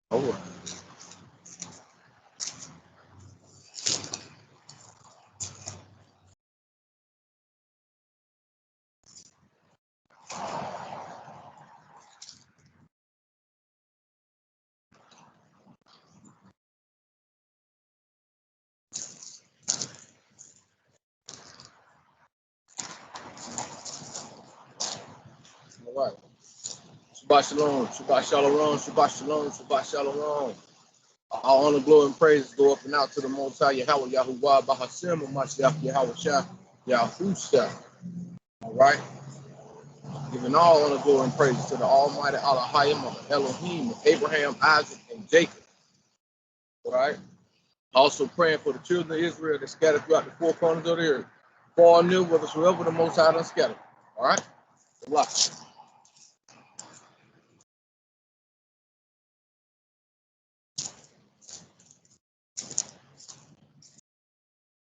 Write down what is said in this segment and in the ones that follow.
All right. All right. Shabbat shalom, Shabbat shalom, Shabbat shalom, Shabbat shalom. All honor, glory, and praises go up and out to the Most High Yahweh, Yahuwah, Bahashem, Mashiach, Yahweh Shah, Yahushua. All right. Giving all honor, glory, and praises to the Almighty Allahayim of Elohim, of Abraham, Isaac, and Jacob. All right. Also praying for the children of Israel that scattered throughout the four corners of the earth. Far and near, whithersoever the Most High done scattered. All right.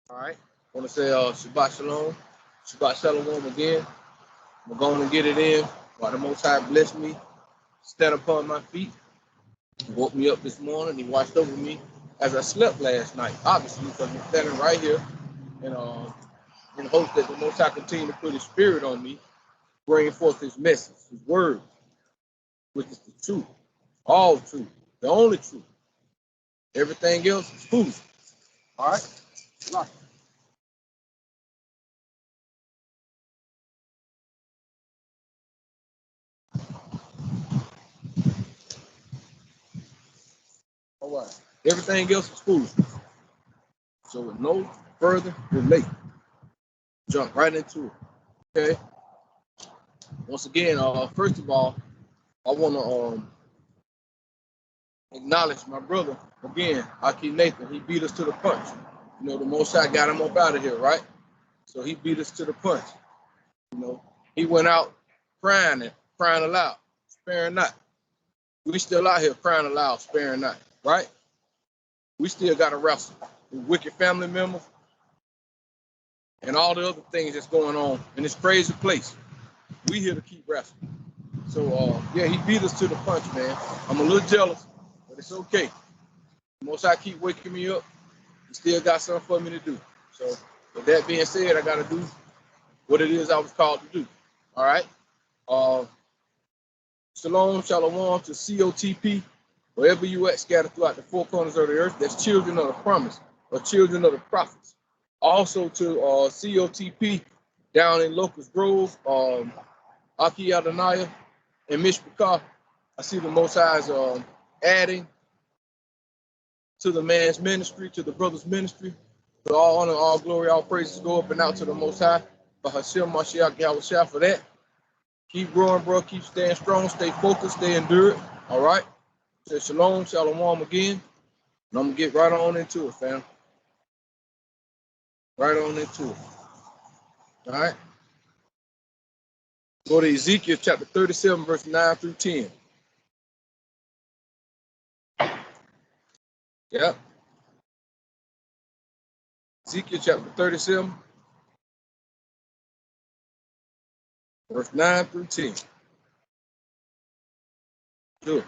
All right. I want to say Shabbat Shalom. Shabbat Shalom again. I'm going to get it in while the Most High blessed me, stand upon my feet. He woke me up this morning. He watched over me as I slept last night, obviously, because I'm standing right here and in hopes that the Most High continue to put his spirit on me, bringing forth his message, his word, which is the truth, all truth, the only truth. Everything else is food. All right? All right. Everything else is food. So with no further delay, jump right into it. Okay? Once again, first of all, I want to acknowledge my brother again, Aki Nathan. He beat us to the punch. You know, the Most High got him up out of here, right? So he beat us to the punch. You know, he went out crying aloud, sparing not. We still out here crying aloud, sparing not, right? We still got to wrestle with wicked family members and all the other things that's going on in this crazy place. We here to keep wrestling. So, yeah, he beat us to the punch, man. I'm a little jealous, but it's okay. Most I keep waking me up, he still got something for me to do. So, with that being said, I got to do what it is I was called to do. All right? Shalom, shalom to COTP, wherever you at, scattered throughout the four corners of the earth. That's children of the promise, or children of the prophets. Also to COTP down in Locust Grove, Aki Adonai, and Mishpachah. I see the Most High is adding to the man's ministry, to the brother's ministry. So all honor, all glory, all praises go up and out to the Most High. For Hashem, Mashiach, Yahweh for that. Keep growing, bro. Keep staying strong. Stay focused. Stay endured. All right. Say shalom, shalom again. And I'm going to get right on into it, fam. Right on into it. All right. Go to Ezekiel chapter 37, verse 9 through 10. Yep. Ezekiel chapter 37, verse 9 through 10. Good.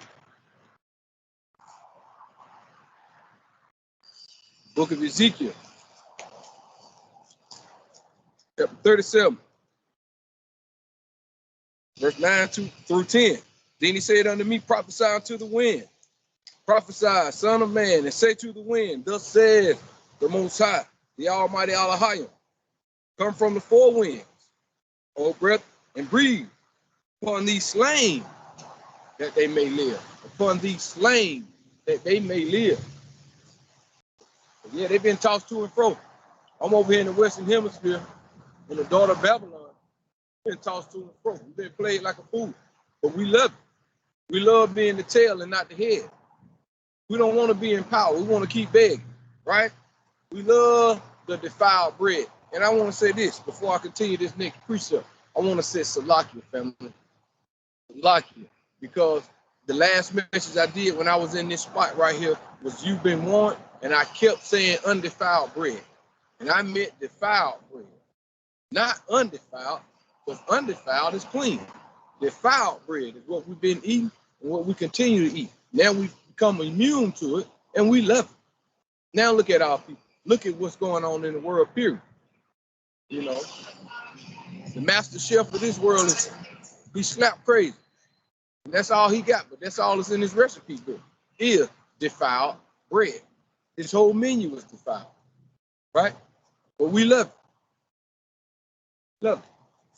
Book of Ezekiel, chapter 37, verse 9 through 10. Then he said unto me, prophesy unto the wind. Prophesy, son of man, and say to the wind, thus says the Most High, the Almighty Allahayim, come from the four winds, O breath, and breathe upon these slain, that they may live. Upon these slain, that they may live. Yeah, they've been tossed to and fro. I'm over here in the Western Hemisphere, in the daughter of Babylon, been tossed to and fro. We've been played like a fool, but we love it. We love being the tail and not the head. We don't want to be in power. We want to keep begging, right? We love the defiled bread. And I want to say this before I continue this next precept. I want to say Salakia, family. Salakia. Because the last message I did when I was in this spot right here was you've been warned, and I kept saying undefiled bread. And I meant defiled bread. Not undefiled, because undefiled is clean. Defiled bread is what we've been eating and what we continue to eat. Now we've become immune to it, and we love it. Now look at our people. Look at what's going on in the world, period. You know, the master chef of this world he slapped crazy. And that's all he got, but that's all that's in his recipe book is defiled bread. His whole menu is defiled, right? But we love it. Love it.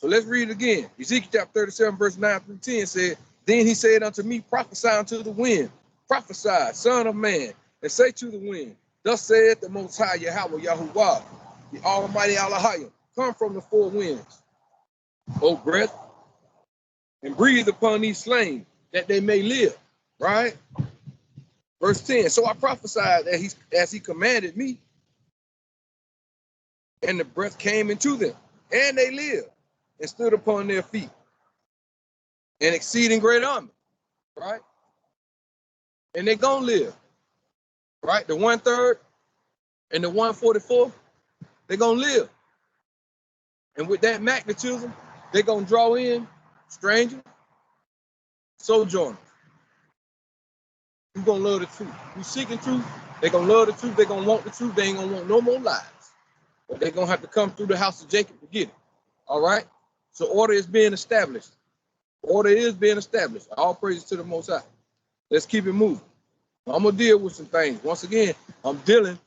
So let's read it again. Ezekiel chapter 37, verse 9 through 10 said, Then he said unto me, prophesy unto the wind, prophesy, son of man, and say to the wind, Thus saith the Most High Yahweh Yahuwah, the Almighty Elohim, come from the four winds, O breath, and breathe upon these slain, that they may live. Right? Verse 10. So I prophesied that as he commanded me, and the breath came into them, and they lived, and stood upon their feet, an exceeding great army. Right? And they're gonna live. Right? The 1/3 and the 144, they're gonna live. And with that magnetism, they're gonna draw in strangers, sojourners. Who's gonna love the truth? Who's seeking truth? They're gonna love the truth, they're gonna want the truth, they ain't gonna want no more lies. But they're gonna have to come through the house of Jacob to get it. All right? So order is being established. Order is being established. All praises to the Most High. Let's keep it moving. I'm gonna deal with some things. Once again, I'm dealing,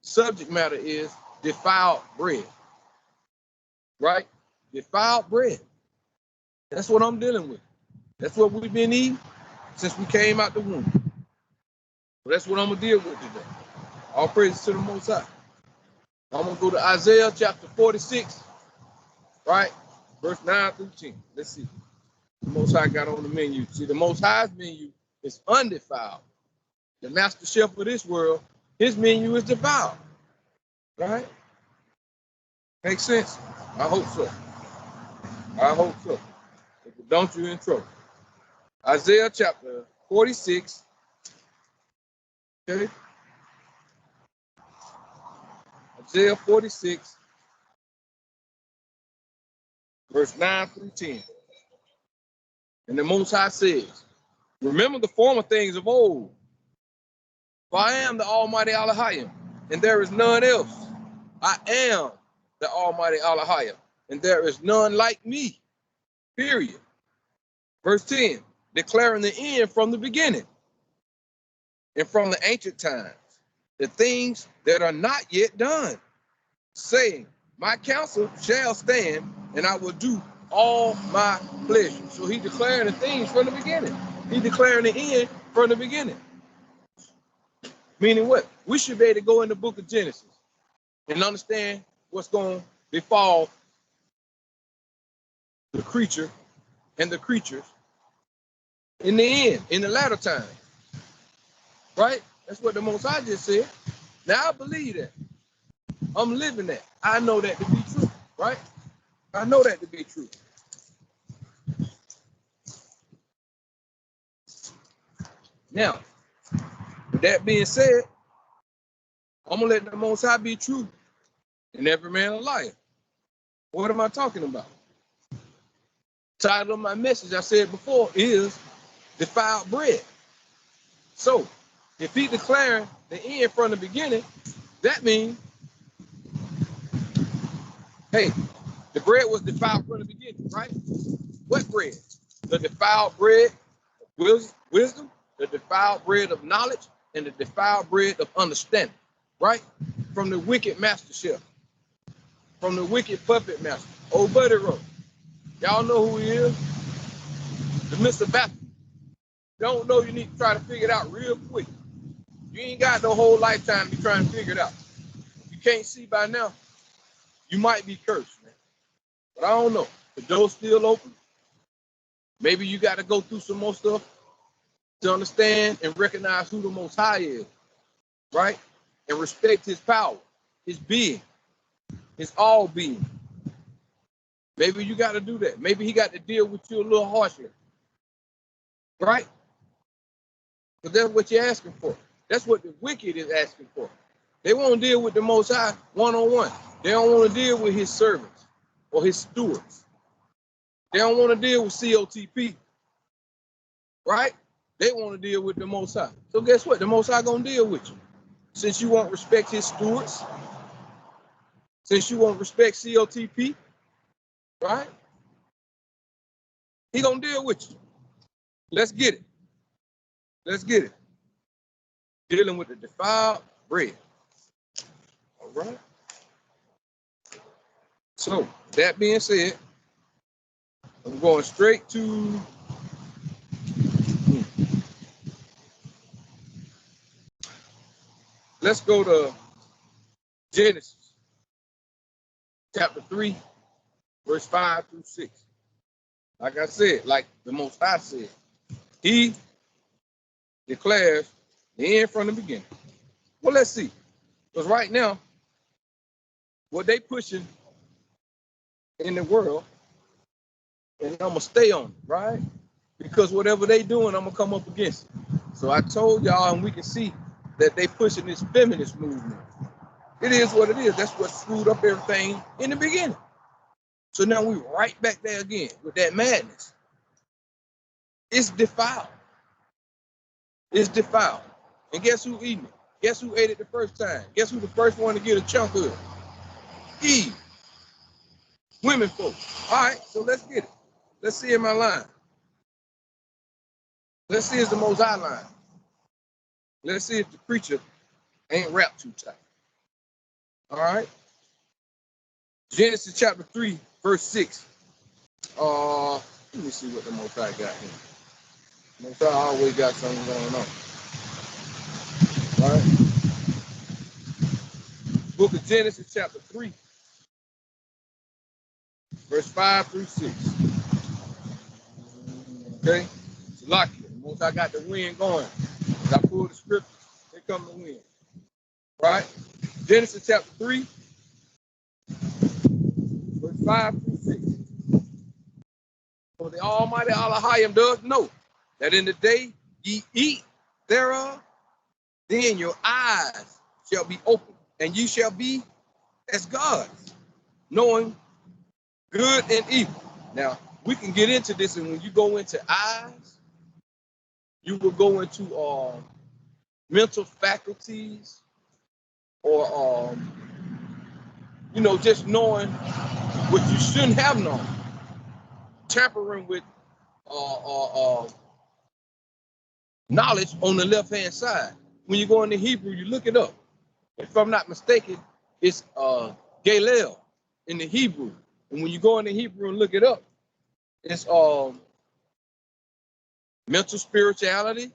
subject matter is defiled bread. Right? Defiled bread. That's what I'm dealing with. That's what we've been eating since we came out the womb. So that's what I'm gonna deal with today. All praises to the Most High. I'm gonna go to Isaiah chapter 46, right? Verse 9 through 10. Let's see. The Most High got on the menu. See, the Most High's menu is undefiled. The master chef of this world, his menu is defiled. Right? Makes sense? I hope so. I hope so. If it don't, you're in trouble. Isaiah chapter 46. Okay. Isaiah 46, verse 9 through 10. And the Most High says, Remember the former things of old, for I am the Almighty Elohim, and there is none else. I am the Almighty Elohim, and there is none like me. Period. Verse 10, declaring the end from the beginning, and from the ancient times, the things that are not yet done, saying, my counsel shall stand, and I will do all my pleasure. So he declaring the things from the beginning. He declaring the end from the beginning. Meaning what? We should be able to go in the book of Genesis and understand what's going to befall the creature and the creatures in the end, in the latter time. Right? That's what the Most High just said. Now I believe that. I'm living that. I know that to be true, right? I know that to be true. Now, with that being said, I'm going to let the Most High be true and every man a liar. What am I talking about? Title of my message, I said before, is Defiled Bread. So, if he declaring the end from the beginning, that means, hey, the bread was defiled from the beginning, right? What bread? The defiled bread of wisdom, the defiled bread of knowledge, and the defiled bread of understanding, right? From the wicked master chef, from the wicked puppet master, old Buddy Rowe. Y'all know who he is? The Mr. Baptist. Don't know, you need to try to figure it out real quick. You ain't got no whole lifetime to be trying to figure it out. If you can't see by now, you might be cursed, man. But I don't know. The door's still open. Maybe you got to go through some more stuff to understand and recognize who the Most High is, right? And respect his power, his being, his all being. Maybe you got to do that. Maybe he got to deal with you a little harshly, right? But that's what you're asking for. That's what the wicked is asking for. They won't deal with the Most High one-on-one. They don't want to deal with his servants or his stewards. They don't want to deal with COTP, right? They want to deal with the Most High. So guess what? The Most High gonna deal with you. Since you won't respect his stewards, since you won't respect COTP, right? He gonna deal with you. Let's get it. Let's get it. Dealing with the defiled bread. All right. So that being said, I'm going straight to let's go to Genesis chapter 3, verse 5 through 6. Like I said, like the Most High said, he declares the end from the beginning. Well, let's see. Because right now, what they pushing in the world, and I'm going to stay on it, right? Because whatever they doing, I'm going to come up against it. So I told y'all, and we can see that they pushing this feminist movement. It is what it is. That's what screwed up everything in the beginning. So now we right back there again with that madness. It's defiled. It's defiled. And guess who eating it? Guess who ate it the first time? Guess who the first one to get a chunk of it? Eve. Women folk. All right, so let's get it. Let's see in my line. Let's see if the Most High line. Let's see if the preacher ain't wrapped too tight. All right. Genesis chapter 3, verse 6. Let me see what the Most High got here. Most High always got something going on. All right. Book of Genesis chapter 3, verse 5 through 6. Okay? It's lucky. Most I got the wind going. As I pull the scriptures, here come the wind. Right? Genesis chapter 3, verse 5 through 6. For the Almighty Elohim does know that in the day ye eat thereof, then your eyes shall be opened, and ye shall be as gods, knowing good and evil. Now, we can get into this, and when you go into eyes, you will go into mental faculties, or just knowing what you shouldn't have known, tampering with knowledge on the left-hand side. When you go into Hebrew, you look it up. If I'm not mistaken, it's Galil in the Hebrew. And when you go into Hebrew and look it up, it's mental spirituality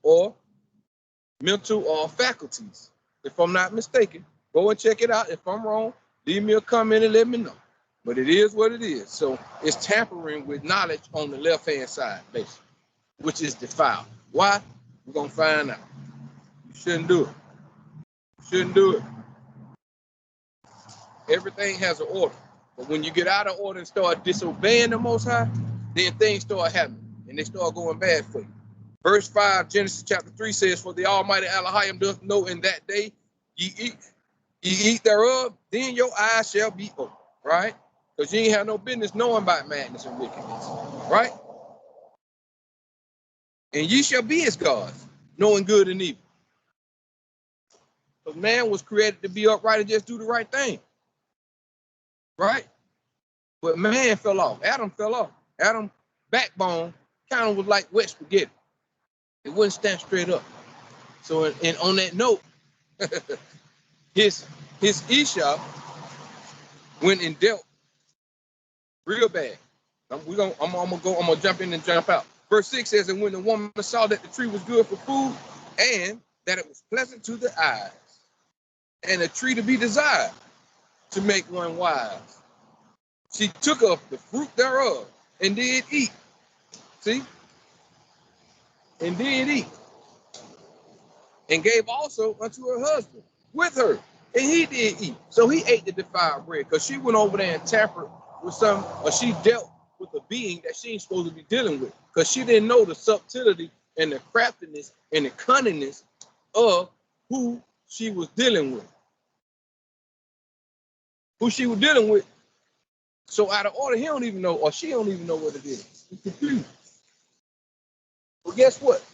or mental faculties. If I'm not mistaken, go and check it out. If I'm wrong, leave me a comment and let me know. But it is what it is. So it's tampering with knowledge on the left-hand side, basically, which is defiled. Why? We're going to find out. You shouldn't do it. You shouldn't do it. Everything has an order. But when you get out of order and start disobeying the Most High, then things start happening, and they start going bad for you. Verse 5, Genesis chapter 3 says, for the Almighty Elohim doth know in that day ye eat thereof, then your eyes shall be open, right? Because you ain't have no business knowing about madness and wickedness, right? And ye shall be as gods, knowing good and evil. Because man was created to be upright and just do the right thing, right? But man fell off. Adam fell off. Adam's backbone kind of was like wet spaghetti. It wouldn't stand straight up. So, and on that note, his Isha went and dealt real bad. I'm gonna jump in and jump out. Verse 6 says, and when the woman saw that the tree was good for food, and that it was pleasant to the eyes, and a tree to be desired to make one wise, she took of the fruit thereof and did eat. See? And did eat. And gave also unto her husband with her, and he did eat. So he ate the defiled bread, because she went over there and tampered with some, or she dealt with a being that she ain't supposed to be dealing with, because she didn't know the subtlety and the craftiness and the cunningness of who she was dealing with. Who she was dealing with. So out of order, he don't even know, or she don't even know what it is. He's confused. Well, guess what?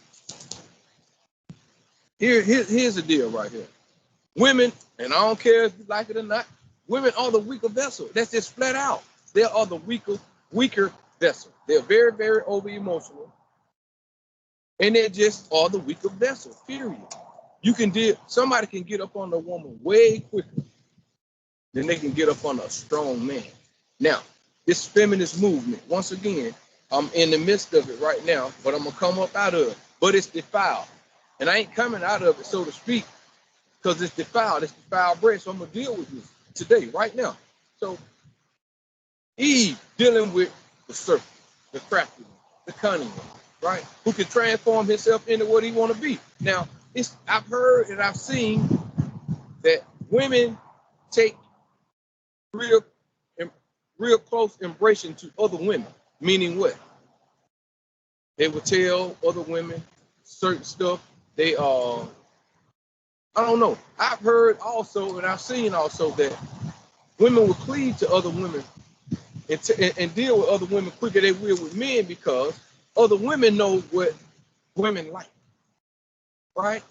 Here's the deal right here. Women, and I don't care if you like it or not, women are the weaker vessel. That's just flat out. They are the weaker vessel. They're very, very over emotional. And they just are the weaker vessel, period. Somebody can get up on a woman way quicker than they can get up on a strong man. Now, this feminist movement, once again, I'm in the midst of it right now, but I'm gonna come up out of it. But it's defiled. And I ain't coming out of it, so to speak, because it's defiled bread. So I'm gonna deal with this today, right now. So Eve dealing with the serpent, the crafty one, the cunning one, right? Who can transform himself into what he want to be. Now, I've heard and I've seen that women take real close embracing to other women, meaning what? They will tell other women certain stuff. I don't know. I've heard also, and I've seen also that women will cleave to other women and deal with other women quicker than they will with men because other women know what women like, right?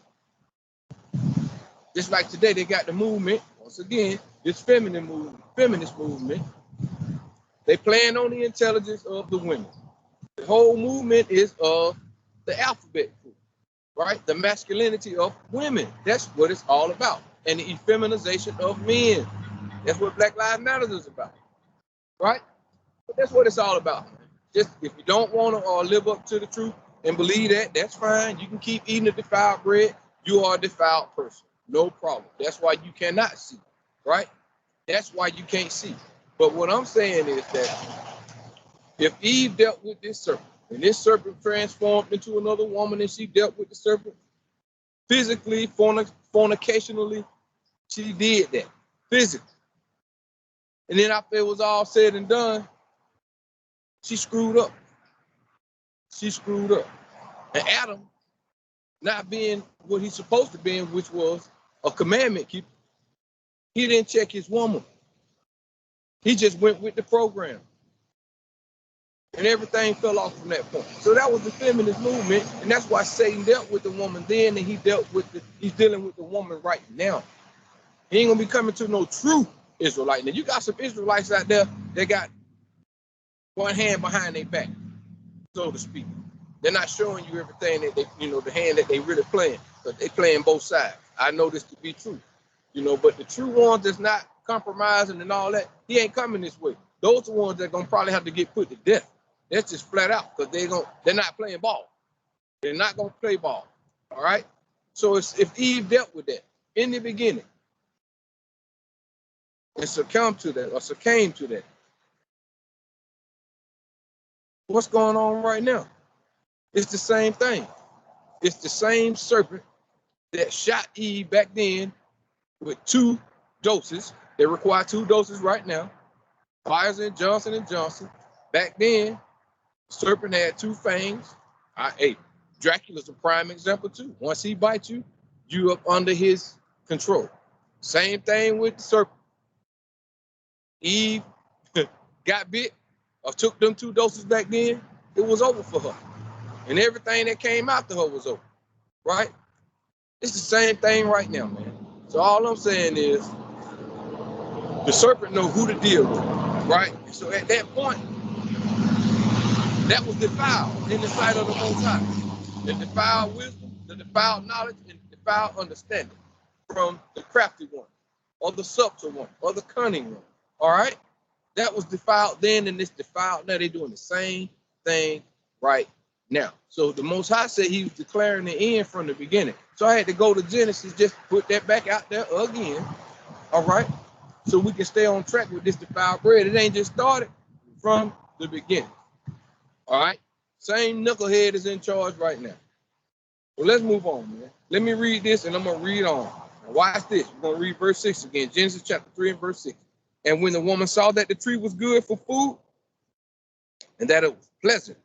Just like today, they got the movement, once again, this feminist movement. They playing on the intelligence of the women. The whole movement is of the alphabet group, right? The masculinity of women. That's what it's all about. And the effeminization of men. That's what Black Lives Matter is about, right? But that's what it's all about. Just if you don't want to live up to the truth and believe that, that's fine. You can keep eating the defiled bread. You are a defiled person. No problem. That's why you cannot see, right? That's why you can't see. But what I'm saying is that if Eve dealt with this serpent, and this serpent transformed into another woman, and she dealt with the serpent physically, fornicationally, she did that physically. And then after it was all said and done, she screwed up. She screwed up. And Adam, not being what he's supposed to be, which was a commandment keeper, he didn't check his woman. He just went with the program. And everything fell off from that point. So that was the feminist movement, and that's why Satan dealt with the woman then, and he's dealing with the woman right now. He ain't gonna be coming to no true Israelite. Now you got some Israelites out there that got one hand behind their back, so to speak. They're not showing you everything that the hand that they really playing, but they playing both sides. I know this to be true, but the true ones that's not compromising and all that, he ain't coming this way. Those are the ones that gonna probably have to get put to death. That's just flat out because they're not playing ball. They're not gonna play ball. All right. So if Eve dealt with that in the beginning and succumbed to that or succumbed to that, what's going on right now? It's the same thing. It's the same serpent that shot Eve back then with 2 doses. They require 2 doses right now. Pfizer and Johnson. Back then, serpent had 2 fangs. Dracula's a prime example too. Once he bites you, you up under his control. Same thing with the serpent. Eve got bit or took them 2 doses back then, it was over for her. And everything that came after her was over, right? It's the same thing right now, man. So all I'm saying is the serpent know who to deal with, right? So at that point, that was defiled in the sight of the Most High. The defiled wisdom, the defiled knowledge, and the defiled understanding from the crafty one, or the subtle one, or the cunning one. All right? That was defiled then, and it's defiled now. They're doing the same thing right now. So the Most High said he was declaring the end from the beginning. So I had to go to Genesis, just put that back out there again. All right? So we can stay on track with this defiled bread. It ain't just started from the beginning. All right? Same knucklehead is in charge right now. Well, let's move on, man. Let me read this, and I'm going to read on. Now, watch this. We're going to read verse 6 again. Genesis chapter 3 and verse 6. And when the woman saw that the tree was good for food, and that it was pleasant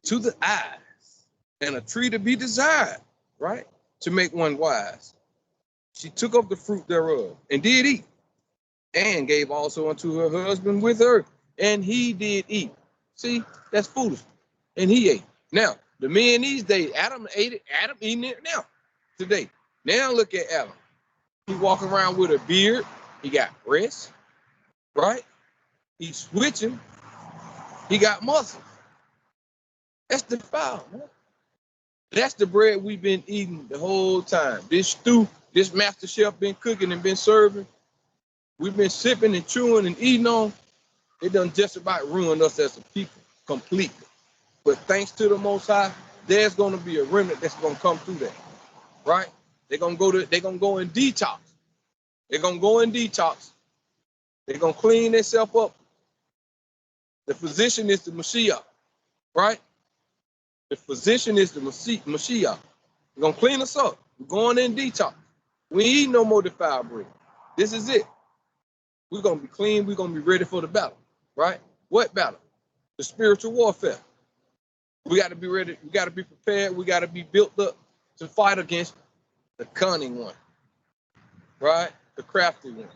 to the eyes, and a tree to be desired, right, to make one wise, she took of the fruit thereof, and did eat, and gave also unto her husband with her, and he did eat. See, that's foolish. And he ate. Now, the men these days, Adam ate it. Adam eating it now. today. Now look at Adam. He walking around with a beard. He got breasts, right? He's switching. He got muscles. That's defiled, man. That's the bread we've been eating the whole time. This stew, this master chef been cooking and been serving. We've been sipping and chewing and eating on. It done just about ruined us as a people completely. But thanks to the Most High, there's going to be a remnant that's going to come through that, right? They're going to go in detox. They're going to go in detox. They're going to clean themselves up. The physician is the Mashiach, right? The physician is the Mashiach. We're going to clean us up. We're going in detox. We ain't eating no more defiled bread. This is it. We're going to be clean. We're going to be ready for the battle, right? What battle? The spiritual warfare. We got to be ready. We got to be prepared. We got to be built up to fight against the cunning one, right? The crafty one.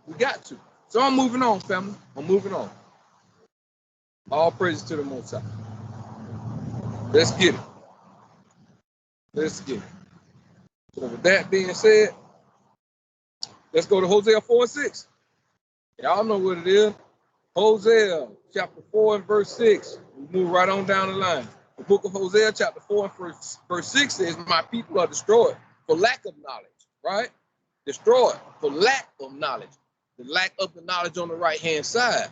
We got to. So I'm moving on, family. I'm moving on. All praises to the Most High. Let's get it. Let's get it. So with that being said, let's go to Hosea 4:6. Y'all know what it is. Hosea chapter 4 and verse 6. We move right on down the line. The book of Hosea chapter 4 and verse 6 says, my people are destroyed for lack of knowledge, right? Destroyed for lack of knowledge. The lack of the knowledge on the right-hand side.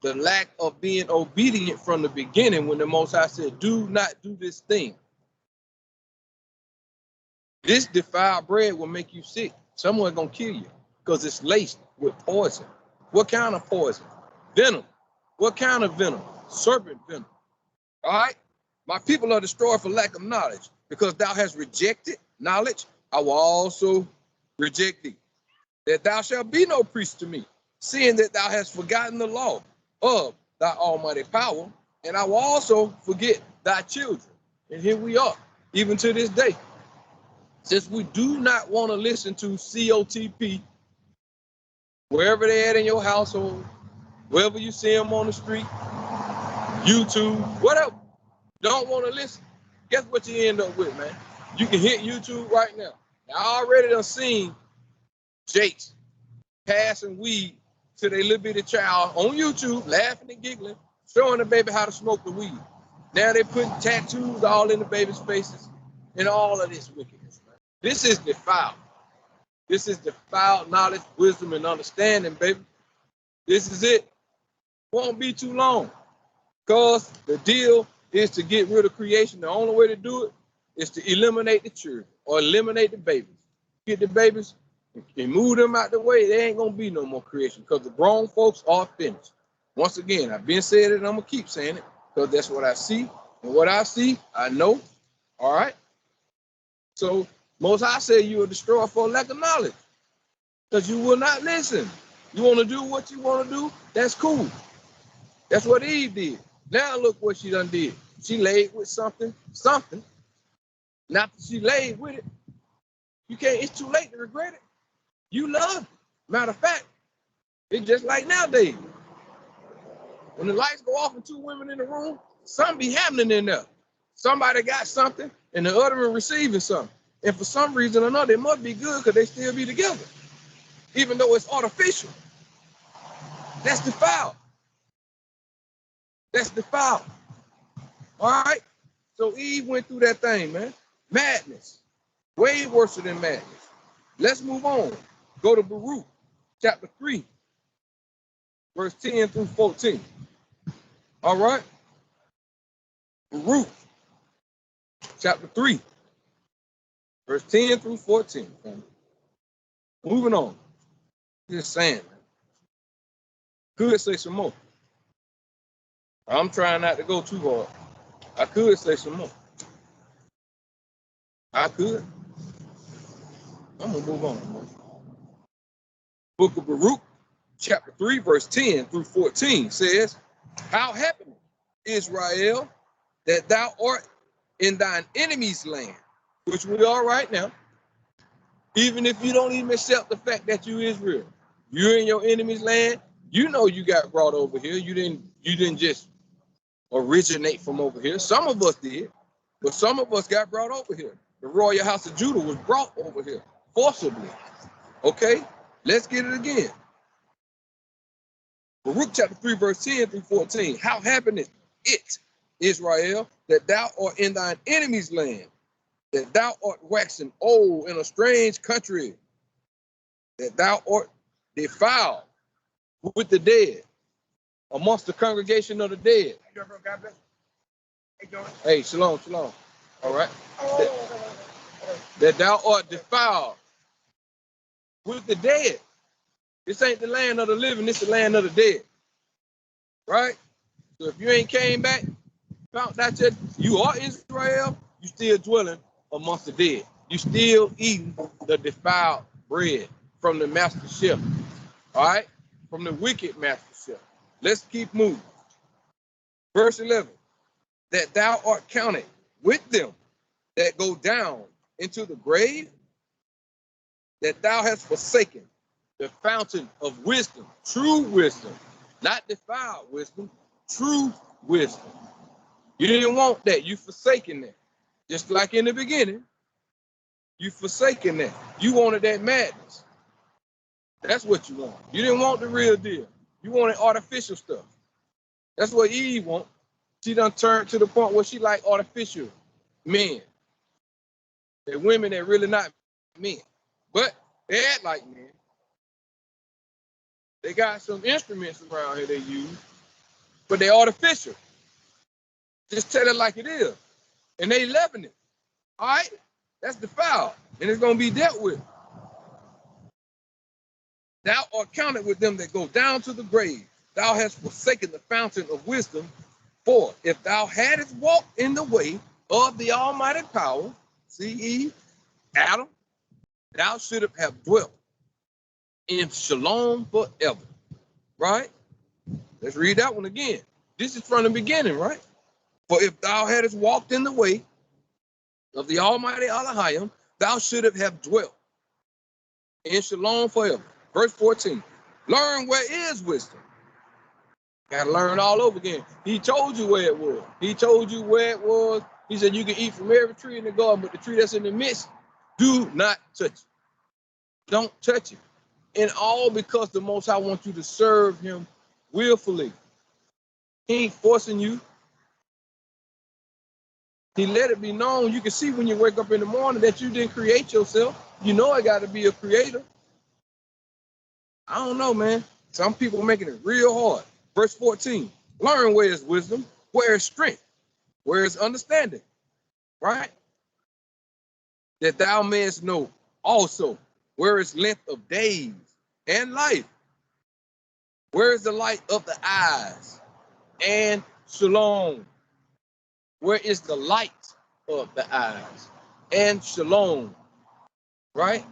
The lack of being obedient from the beginning when the Most High said, do not do this thing. This defiled bread will make you sick. Someone's going to kill you because it's laced with poison. What kind of poison? Venom. What kind of venom? Serpent venom. All right? My people are destroyed for lack of knowledge. Because thou hast rejected knowledge, I will also reject thee. That thou shalt be no priest to me, seeing that thou hast forgotten the law of thy almighty power, and I will also forget thy children. And here we are, even to this day. Since we do not want to listen to COTP, wherever they're at in your household, wherever you see them on the street, YouTube, whatever, don't want to listen, guess what you end up with, man? You can hit YouTube right now. I already done seen Jakes passing weed to their little bitty child on YouTube, laughing and giggling, showing the baby how to smoke the weed. Now they're putting tattoos all in the baby's faces and all of this wickedness, man. This is defiled. This is defiled knowledge, wisdom, and understanding, baby. This is it. Won't be too long. Because the deal is to get rid of creation. The only way to do it is to eliminate the children or eliminate the babies. Get the babies and move them out the way. There ain't going to be no more creation because the grown folks are finished. Once again, I've been saying it and I'm going to keep saying it because that's what I see. And what I see, I know. All right? So, Most High said you will destroy for lack of knowledge because you will not listen. You want to do what you want to do? That's cool. That's what Eve did. Now look what she done did. She laid with something. Not that she laid with it. You can't, it's too late to regret it. You love it. Matter of fact, it's just like nowadays. When the lights go off and two women in the room, something be happening in there. Somebody got something and the other one receiving something. And for some reason or another, it must be good because they still be together. Even though it's artificial. That's defiled. That's defiled. All right? So Eve went through that thing, man. Madness. Way worse than madness. Let's move on. Go to Baruch, chapter 3, verse 10 through 14. All right? Baruch, chapter 3, verse 10 through 14. Man. Moving on. Just saying, man. Could say some more. I'm trying not to go too hard. I could say some more. I could. I'm going to move on, man. Book of Baruch, chapter 3, verse 10 through 14 says, how happened, Israel, that thou art in thine enemy's land, which we are right now, even if you don't even accept the fact that you Israel. You're in your enemy's land. You know you got brought over here. You didn't just originate from over here. Some of us did. But some of us got brought over here. The royal house of Judah was brought over here forcibly. Okay, let's get it again. Baruch chapter 3, verse 10 through 14. How happeneth it, Israel, that thou art in thine enemy's land, that thou art waxen old in a strange country, that thou art defiled with the dead, amongst the congregation of the dead. Hey, shalom, shalom. All right. That thou art defiled with the dead. This ain't the land of the living, this is the land of the dead. Right? So if you ain't came back, found out that you are Israel, you still dwelling amongst the dead. You still eating the defiled bread from the master chef. All right? From the wicked master chef. Let's keep moving. Verse 11. That thou art counted with them that go down into the grave, that thou hast forsaken the fountain of wisdom, true wisdom, not defiled wisdom, true wisdom. You didn't want that, you forsaken that. Just like in the beginning, you forsaken that. You wanted that madness. That's what you want. You didn't want the real deal. You wanted artificial stuff. That's what Eve wants. She done turned to the point where she like artificial men. They're women that really not men. But they act like men. They got some instruments around here they use, but they're artificial. Just tell it like it is. And they loving it. All right? That's defiled. And it's going to be dealt with. Thou art counted with them that go down to the grave. Thou hast forsaken the fountain of wisdom. For if thou hadst walked in the way of the almighty power, see Eve, Adam, thou shouldst have dwelt in shalom forever. Right? Let's read that one again. This is from the beginning, right? For if thou hadst walked in the way of the almighty Elohim, thou shouldst have dwelt in shalom forever. Verse 14. Learn where is wisdom. Got to learn all over again. He told you where it was. He told you where it was. He said you can eat from every tree in the garden, but the tree that's in the midst, do not touch it. Don't touch it. And all because the Most High wants you to serve him willfully. He ain't forcing you. He let it be known. You can see when you wake up in the morning that you didn't create yourself. You know it got to be a creator. I don't know, man. Some people are making it real hard. Verse 14, learn where is wisdom, where is strength, where is understanding, right? That thou mayest know also where is length of days and life, where is the light of the eyes and shalom, where is the light of the eyes and shalom, right?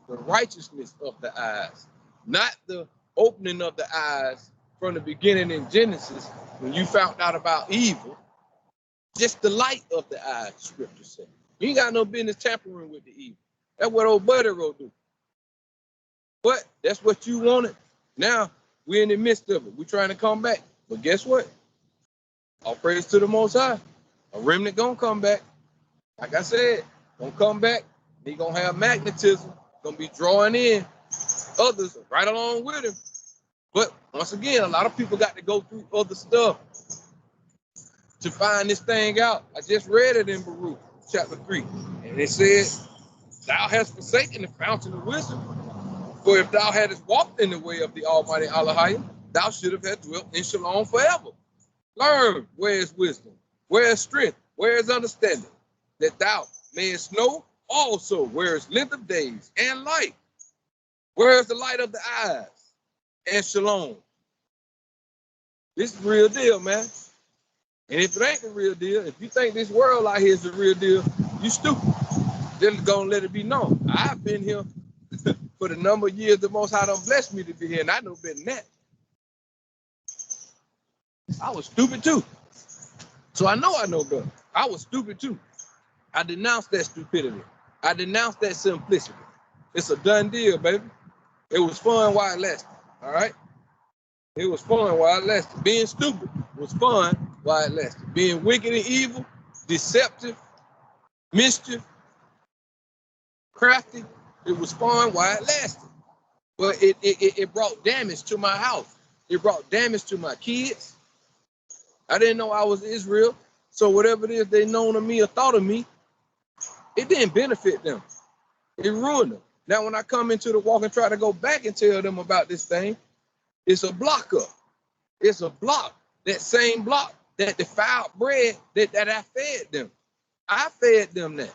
The righteousness of the eyes, not the opening of the eyes from the beginning in Genesis, when you found out about evil, just the light of the eyes, scripture says. You ain't got no business tampering with the evil. That's what old Buddy will do. But that's what you wanted. Now, we're in the midst of it. We're trying to come back. But guess what? All praise to the Most High. A remnant gonna come back. Like I said, gonna come back. He gonna have magnetism. Gonna be drawing in others right along with him. But once again, a lot of people got to go through other stuff to find this thing out. I just read it in Baruch chapter 3. And it said, thou hast forsaken the fountain of wisdom. For if thou hadst walked in the way of the almighty Elohim, thou should have had dwelt in shalom forever. Learn where is wisdom, where is strength, where is understanding, that thou mayest know also where is length of days and light, where is the light of the eyes and shalom. This is the real deal, man. And if it ain't the real deal, if you think this world out here is the real deal, you stupid. Just gonna let it be known. I've been here for the number of years the Most High done blessed me to be here, and I know better than that. I was stupid too. So I know better. I was stupid too. I denounced that stupidity. I denounced that simplicity. It's a done deal, baby. It was fun while it lasted, all right? It was fun while it lasted. Being stupid was fun while it lasted. Being wicked and evil, deceptive, mischief, crafty. It was fun while it lasted. But it brought damage to my house. It brought damage to my kids. I didn't know I was Israel. So whatever it is they known of me or thought of me, it didn't benefit them. It ruined them. Now, when I come into the walk and try to go back and tell them about this thing, it's a block up. It's a block. That same block, that defiled bread that I fed them. I fed them that.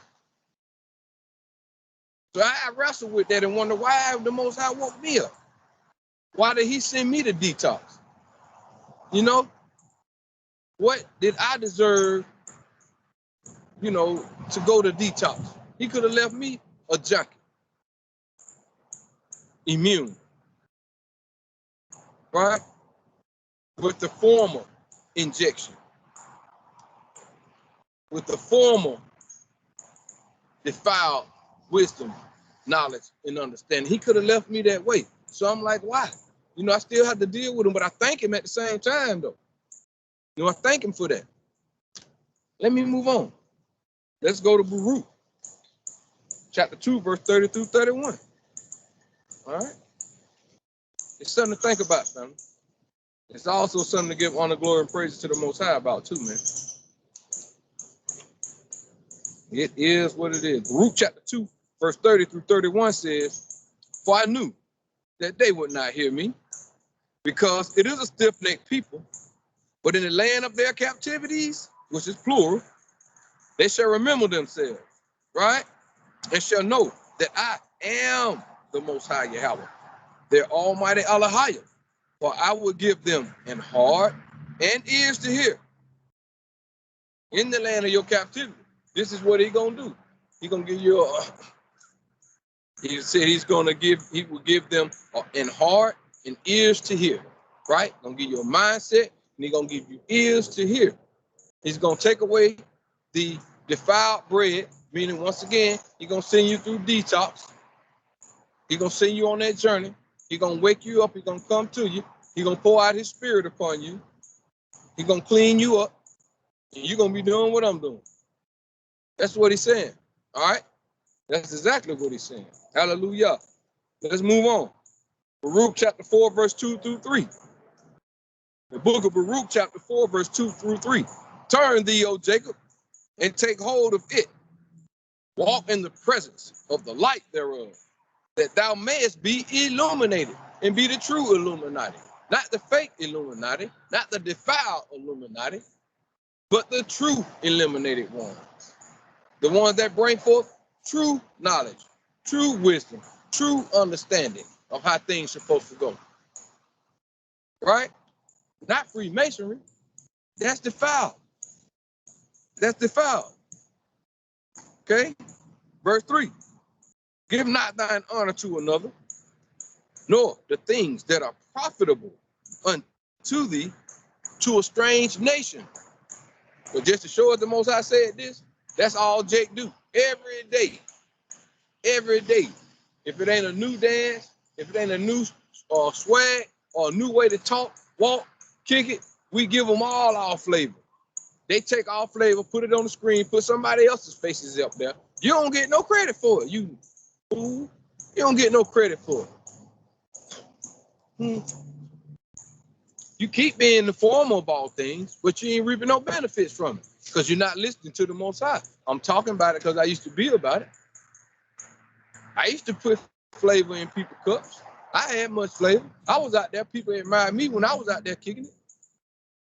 So I wrestled with that and wonder why the Most High woke me up. Why did he send me to detox? You know, what did I deserve, you know, to go to detox? He could have left me a junkie, immune, right? With the formal injection, with the formal defiled wisdom, knowledge, and understanding. He could have left me that way. So I'm like, why? You know, I still have to deal with him, but I thank him at the same time, though. You know, I thank him for that. Let me move on. Let's go to Baruch, chapter 2, verse 30 through 31. All right? It's something to think about, family. It's also something to give honor, glory, and praise to the Most High about, too, man. It is what it is. Baruch chapter 2, verse 30 through 31 says, "For I knew that they would not hear me, because it is a stiff-necked people. But in the land of their captivities, which is plural, they shall remember themselves, right? And shall know that I am the Most High Yahweh, their Almighty Elohim. For I will give them an heart and ears to hear in the land of your captivity." This is what he's gonna do. He's gonna give you he said he will give them an heart and ears to hear, right? Gonna give you a mindset, and he's gonna give you ears to hear. He's gonna take away the defiled bread, meaning once again, he's gonna send you through detox. He's gonna send you on that journey. He's gonna wake you up, he's gonna come to you, he's gonna pour out his spirit upon you, he's gonna clean you up, and you're gonna be doing what I'm doing. That's what he's saying. All right? That's exactly what he's saying. Hallelujah. Let's move on. Baruch chapter 4, verse 2 through 3. The book of Baruch chapter 4, verse 2 through 3. "Turn thee, O Jacob, and take hold of it. Walk in the presence of the light thereof, that thou mayest be illuminated," and be the true Illuminati. Not the fake Illuminati, not the defiled Illuminati, but the true illuminated ones. The ones that bring forth true knowledge, true wisdom, true understanding of how things are supposed to go. Right? Not Freemasonry. That's defiled. That's defiled. Okay? Verse 3. "Give not thine honor to another, nor the things that are profitable unto thee to a strange nation." But just to show us the Most High said this, that's all Jake do. Every day. Every day. If it ain't a new dance, if it ain't a new swag or a new way to talk, walk, kick it, we give them all our flavor. They take our flavor, put it on the screen, put somebody else's faces up there. You don't get no credit for it. You fool. You don't get no credit for it. You keep being the former of all things, but you ain't reaping no benefits from it because you're not listening to the Most High. I'm talking about it because I used to be about it. I used to put flavor in people's cups. I had much flavor. I was out there. People admired me when I was out there kicking it.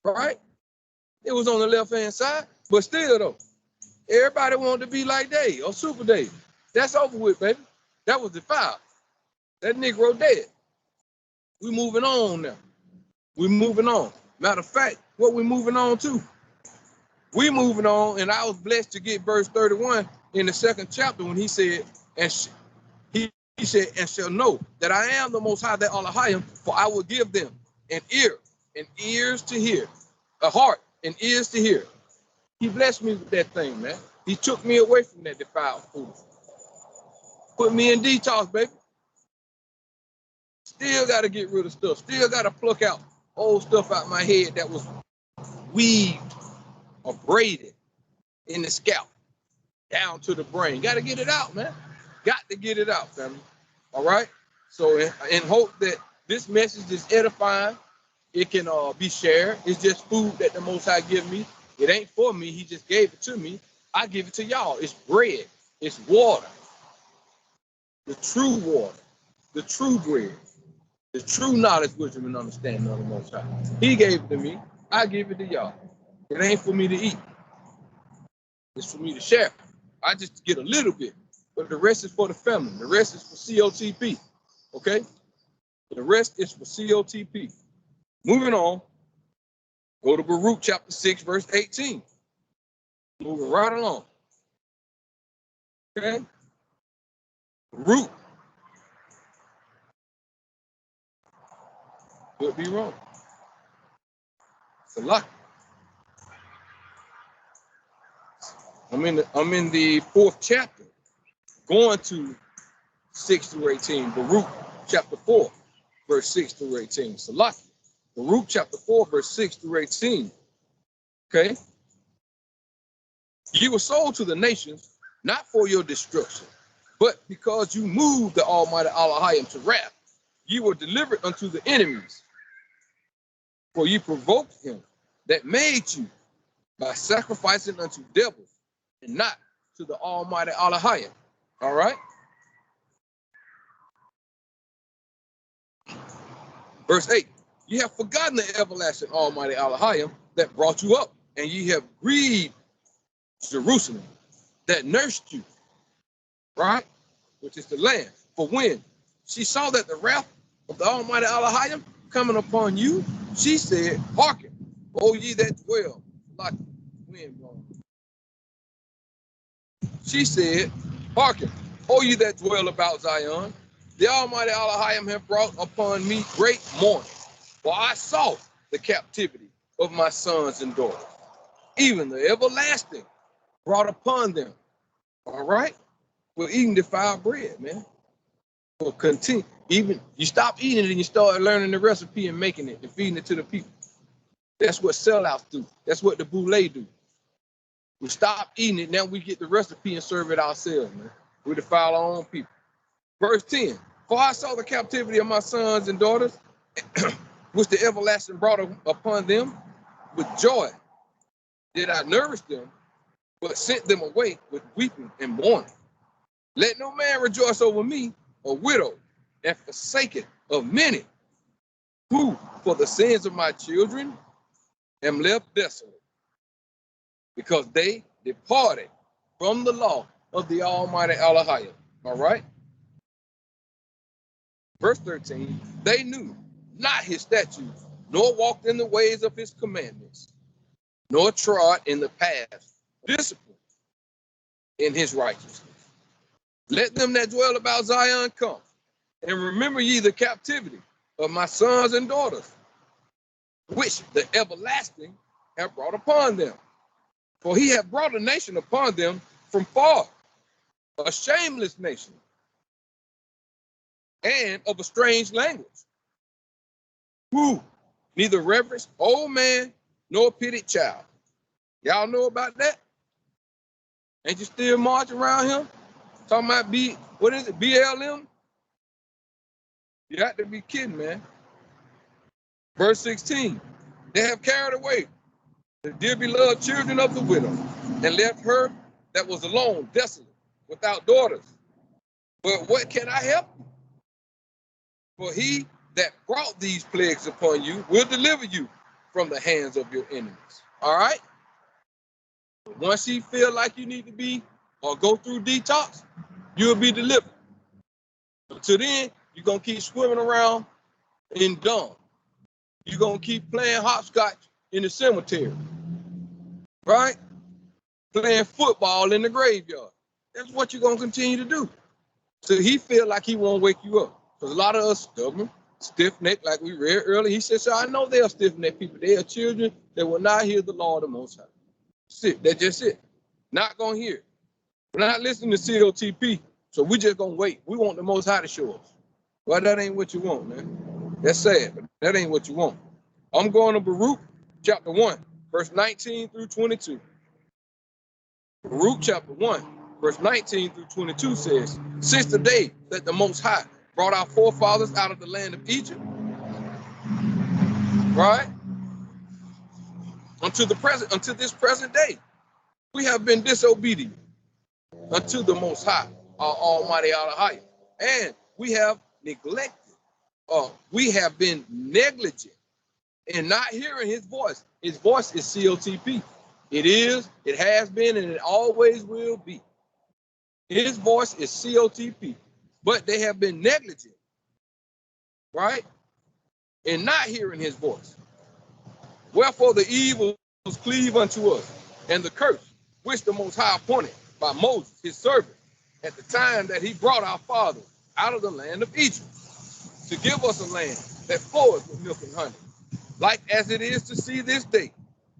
Right? It was on the left-hand side, but still, though, everybody wanted to be like Dave or Super Dave. That's over with, baby. That was defiled. That Negro dead. We moving on now. We moving on. Matter of fact, what we moving on to? We moving on, and I was blessed to get verse 31 in the 2nd chapter when he said, he said, "And shall know that I am the Most High, that Elohim, for I will give them an ear and ears to hear, a heart and ears to hear." He blessed me with that thing, man. He took me away from that defiled food. Put me in detox, baby. Still got to get rid of stuff. Still got to pluck out old stuff out my head that was weaved or braided in the scalp. down to the brain. Got to get it out, man. Got to get it out, family. All right? So in hope that this message is edifying, it can be shared. It's just food that the Most High give me. It ain't for me. He just gave it to me. I give it to y'all. It's bread. It's water. The true water. The true bread. The true knowledge, wisdom, and understanding of the Most High. He gave it to me. I give it to y'all. It ain't for me to eat. It's for me to share. I just get a little bit. But the rest is for the family. The rest is for COTP. Okay? The rest is for COTP. Moving on. Go to Baruch chapter 6, verse 18. Moving right along. Okay? Baruch. Could be wrong. It's a lot. I'm in the 4th chapter, going to 6 through 18. Baruch chapter 4, verse 6 through 18. Salaki. Baruch chapter 4, verse 6 through 18. Okay. You were sold to the nations, not for your destruction, but because you moved the Almighty Elohim to wrath. You were delivered unto the enemies, for you provoked him that made you by sacrificing unto devils and not to the Almighty Elohim. All right. Verse 8. You have forgotten the everlasting Almighty Elohim that brought you up, and ye have grieved Jerusalem that nursed you, right? Which is the land. For when she saw that the wrath of the Almighty Elohim coming upon you, she said, hearken, O ye that dwell, like wind blowing. She said, hearken, O ye that dwell about Zion, the Almighty Elohim have brought upon me great mourning. For I saw the captivity of my sons and daughters, even the everlasting brought upon them. All right? For eating defiled bread, man. For continue. Even you stop eating it and you start learning the recipe and making it and feeding it to the people. That's what sellouts do. That's what the boulets do. We stop eating it, now we get the recipe and serve it ourselves, man. We defile our own people. Verse 10. For I saw the captivity of my sons and daughters, which the everlasting brought upon them, with joy did I nourish them, but sent them away with weeping and mourning. Let no man rejoice over me, a widow, and forsaken of many, who for the sins of my children am left desolate, because they departed from the law of the Almighty Elohim. All right? Verse 13, they knew not his statutes, nor walked in the ways of his commandments, nor trod in the paths of discipline in his righteousness. Let them that dwell about Zion come, and remember ye the captivity of my sons and daughters, which the everlasting have brought upon them. For he hath brought a nation upon them from far, a shameless nation, and of a strange language, who neither reverence old man nor pitied child. Y'all know about that? Ain't you still marching around him? Talking about what is it, BLM? You got to be kidding, man. Verse 16, they have carried away the dear beloved children of the widow, and left her that was alone, desolate, without daughters. But what can I help you? For he that brought these plagues upon you will deliver you from the hands of your enemies. All right? Once you feel like you need to be or go through detox, you'll be delivered. Until then, you're going to keep swimming around in dung. You're going to keep playing hopscotch in the cemetery. Right? Playing football in the graveyard. That's what you're going to continue to do. So he feel like he won't wake you up. Because a lot of us stubborn, stiff-necked, like we read earlier. He said, so I know they are stiff-necked people. They are children that will not hear the law of the Most High. That's it. That's just it. Not going to hear. We're not listening to COTP, so we just going to wait. We want the Most High to show us. Well, that ain't what you want, man. That's sad, but that ain't what you want. I'm going to Baruch chapter 1, verse 19 through 22. Baruch chapter 1, Verse 19 through 22 says, since the day that the Most High brought our forefathers out of the land of Egypt, right, until this present day, we have been disobedient unto the Most High, our Almighty Elohim, and we have neglected, we have been negligent in not hearing his voice. His voice is COTP. It is, it has been, and it always will be. His voice is COTP, but they have been negligent, right, in not hearing his voice. Wherefore the evils cleave unto us, and the curse which the Most High appointed by Moses, his servant, at the time that he brought our fathers out of the land of Egypt, to give us a land that floweth with milk and honey, like as it is to see this day.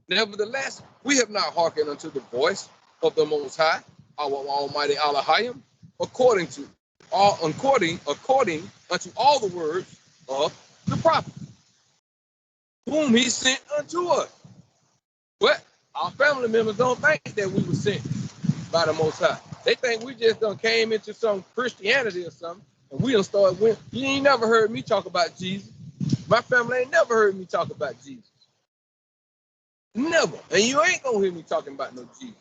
Nevertheless, we have not hearkened unto the voice of the Most High, our Almighty Elohim, according unto all the words of the prophet, whom he sent unto us. But our family members don't think that we were sent by the Most High. They think we just done came into some Christianity or something, and we done started with. You ain't never heard me talk about Jesus. My family ain't never heard me talk about Jesus. Never. And you ain't gonna hear me talking about no Jesus.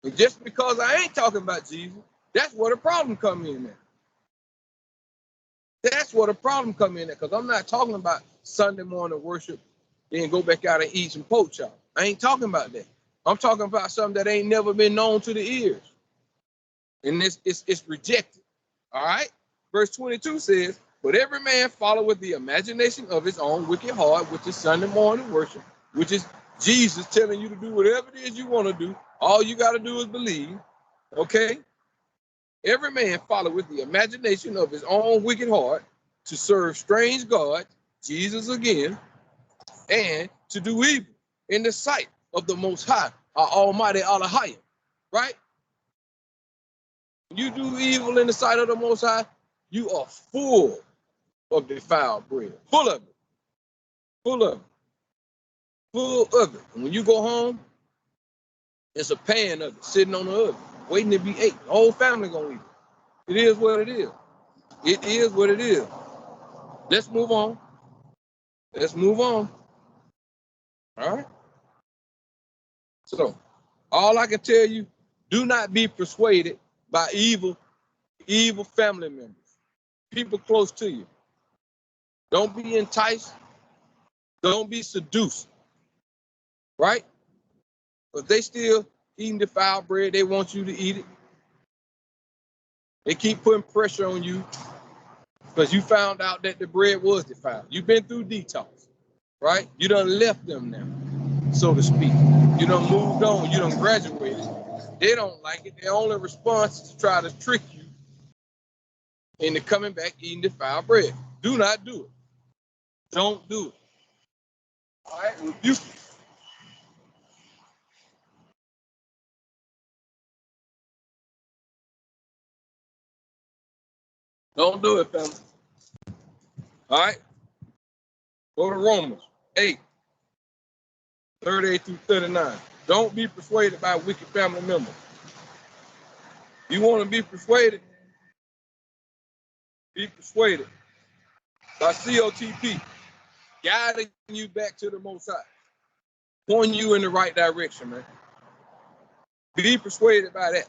And just because I ain't talking about Jesus, that's where the problem come in there. That's where the problem come in there, because I'm not talking about Sunday morning worship, then go back out and eat some pork chop. I ain't talking about that. I'm talking about something that ain't never been known to the ears. And it's rejected. All right? Verse 22 says, but every man followeth the imagination of his own wicked heart, which is Sunday morning worship, which is Jesus telling you to do whatever it is you want to do. All you got to do is believe. Okay? Every man followeth the imagination of his own wicked heart to serve strange gods, Jesus again, and to do evil in the sight of the Most High, our Almighty Elohim, right? When you do evil in the sight of the Most High, you are full of defiled bread, full of it, full of it, full of it. And when you go home, there's a pan of it sitting on the oven, waiting to be ate. The whole family gonna eat it. It is what it is. It is what it is. Let's move on. Let's move on. All right? So, all I can tell you, do not be persuaded by evil family members, people close to you. Don't be enticed. Don't be seduced, right? But they still eating defiled bread. They want you to eat it. They keep putting pressure on you because you found out that the bread was defiled. You've been through detox, right? You done left them now, so to speak. You done moved on. You done graduated. They don't like it. Their only response is to try to trick you into coming back eating defiled bread. Do not do it. Don't do it. All right? Rebuke it. Don't do it, family. All right? Go to Romans 8, 38 through 39. Don't be persuaded by wicked family members. You want to be persuaded by COTP, guiding you back to the Most High, pointing you in the right direction, man. Be persuaded by that.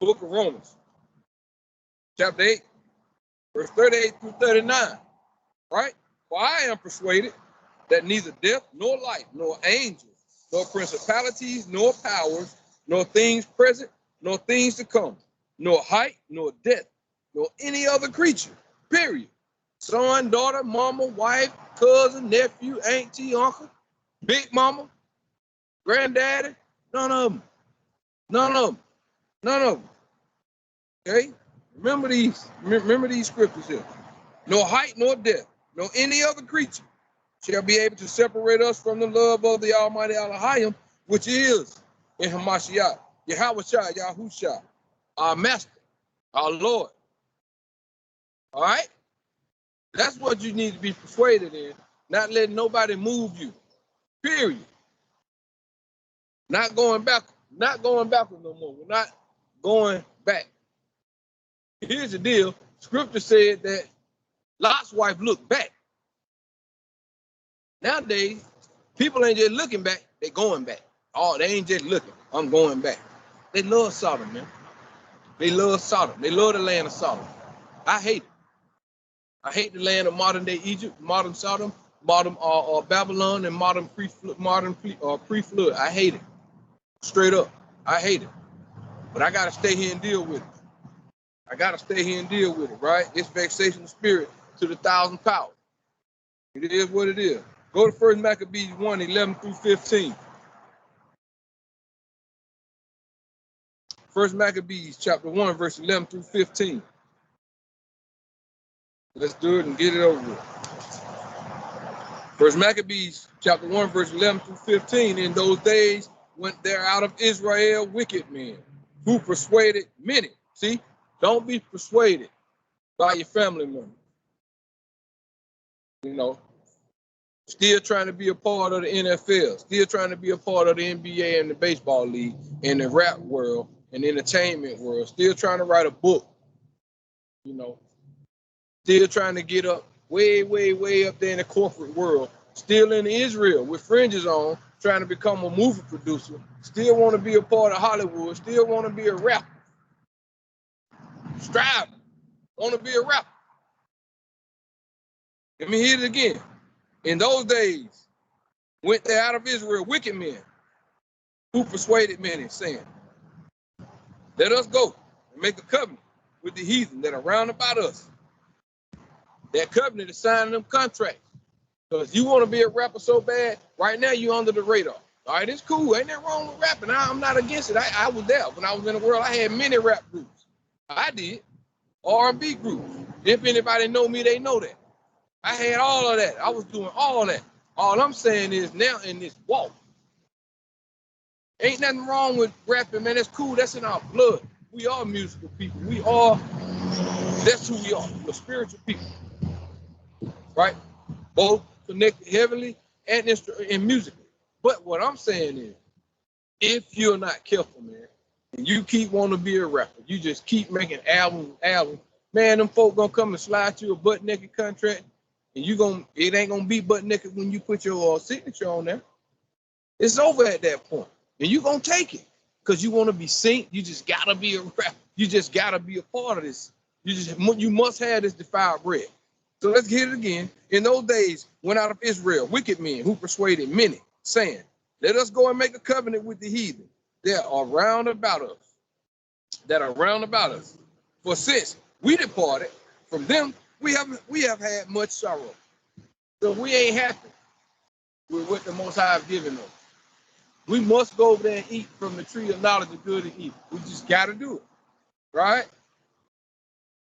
Book of Romans, chapter 8, verse 38 through 39, right? For I am persuaded that neither death nor life, nor angels, nor principalities, nor powers, nor things present, nor things to come, nor height, nor depth, nor any other creature, period. Son, daughter, mama, wife, cousin, nephew, auntie, uncle, big mama, granddaddy, none of them. None of them. None of them. Okay? Remember these scriptures here. Nor height, nor depth, nor any other creature shall be able to separate us from the love of the Almighty Elohim, which is in Hamashiach, Yahushua, Yahushua, our master, our Lord. All right? That's what you need to be persuaded in, not letting nobody move you, period. Not going back, Not going backwards no more. We're not going back. Here's the deal. Scripture said that Lot's wife looked back. Nowadays, people ain't just looking back, they going back. Oh, they ain't just looking. I'm going back. They love Sodom, man. They love Sodom. They love the land of Sodom. I hate it. I hate the land of modern day Egypt, modern Sodom, modern Babylon, and modern pre-flood. I hate it. Straight up. I hate it. But I gotta stay here and deal with it. I gotta stay here and deal with it, right? It's vexation of spirit to the 1,000 powers. It is what it is. Go to 1 Maccabees 1, 11 through 15. 1 Maccabees chapter 1, verse 11 through 15. Let's do it and get it over with. 1 Maccabees chapter 1, verse 11 through 15. In those days went there out of Israel wicked men who persuaded many. See, don't be persuaded by your family members. You know, still trying to be a part of the NFL, still trying to be a part of the NBA and the baseball league and the rap world and entertainment world, still trying to write a book, you know, still trying to get up way, way, way up there in the corporate world, still in Israel with fringes on, trying to become a movie producer, still want to be a part of Hollywood, still want to be a rapper, strive, want to be a rapper. Let me hear it again. In those days, went there out of Israel wicked men who persuaded many, saying, let us go and make a covenant with the heathen that are round about us. That covenant is signing them contracts. Because you want to be a rapper so bad, right now you're under the radar. All right, it's cool. Ain't nothing wrong with rapping. I'm not against it. I was there. When I was in the world, I had many rap groups. I did. R&B groups. If anybody know me, they know that. I had all of that. I was doing all that. All I'm saying is now in this walk, ain't nothing wrong with rapping, man. That's cool. That's in our blood. We are musical people. That's who we are. We're spiritual people. Right? Both connected heavily and musically. But what I'm saying is, if you're not careful, man, and you keep wanting to be a rapper, you just keep making albums, man, them folk gonna come and slide you a butt naked contract, and it ain't gonna be butt naked when you put your signature on there. It's over at that point, and you gonna take it because you want to be synced. You just gotta be a rapper. You just gotta be a part of this. You must have this defiled bread. So let's get it again. In those days, went out of Israel wicked men who persuaded many, saying, let us go and make a covenant with the heathen that are round about us. For since we departed from them, we have had much sorrow. So we ain't happy with what the Most High have given us. We must go over there and eat from the tree of knowledge of good and evil. We just got to do it, right?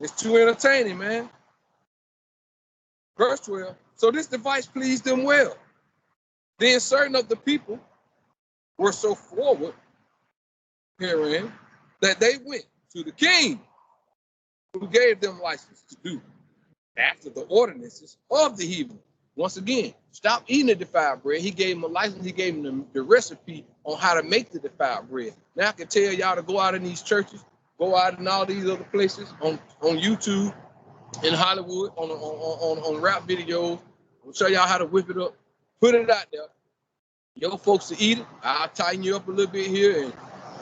It's too entertaining, man. Verse 12, so this device pleased them well. Then certain of the people were so forward herein that they went to the king who gave them license to do after the ordinances of the heathen. Once again, stop eating the defiled bread. He gave them a license. He gave them the recipe on how to make the defiled bread. Now I can tell y'all to go out in these churches, go out in all these other places on YouTube, in Hollywood, on rap videos. I'll show y'all how to whip it up, put it out there. Your folks to eat it. I'll tighten you up a little bit here, and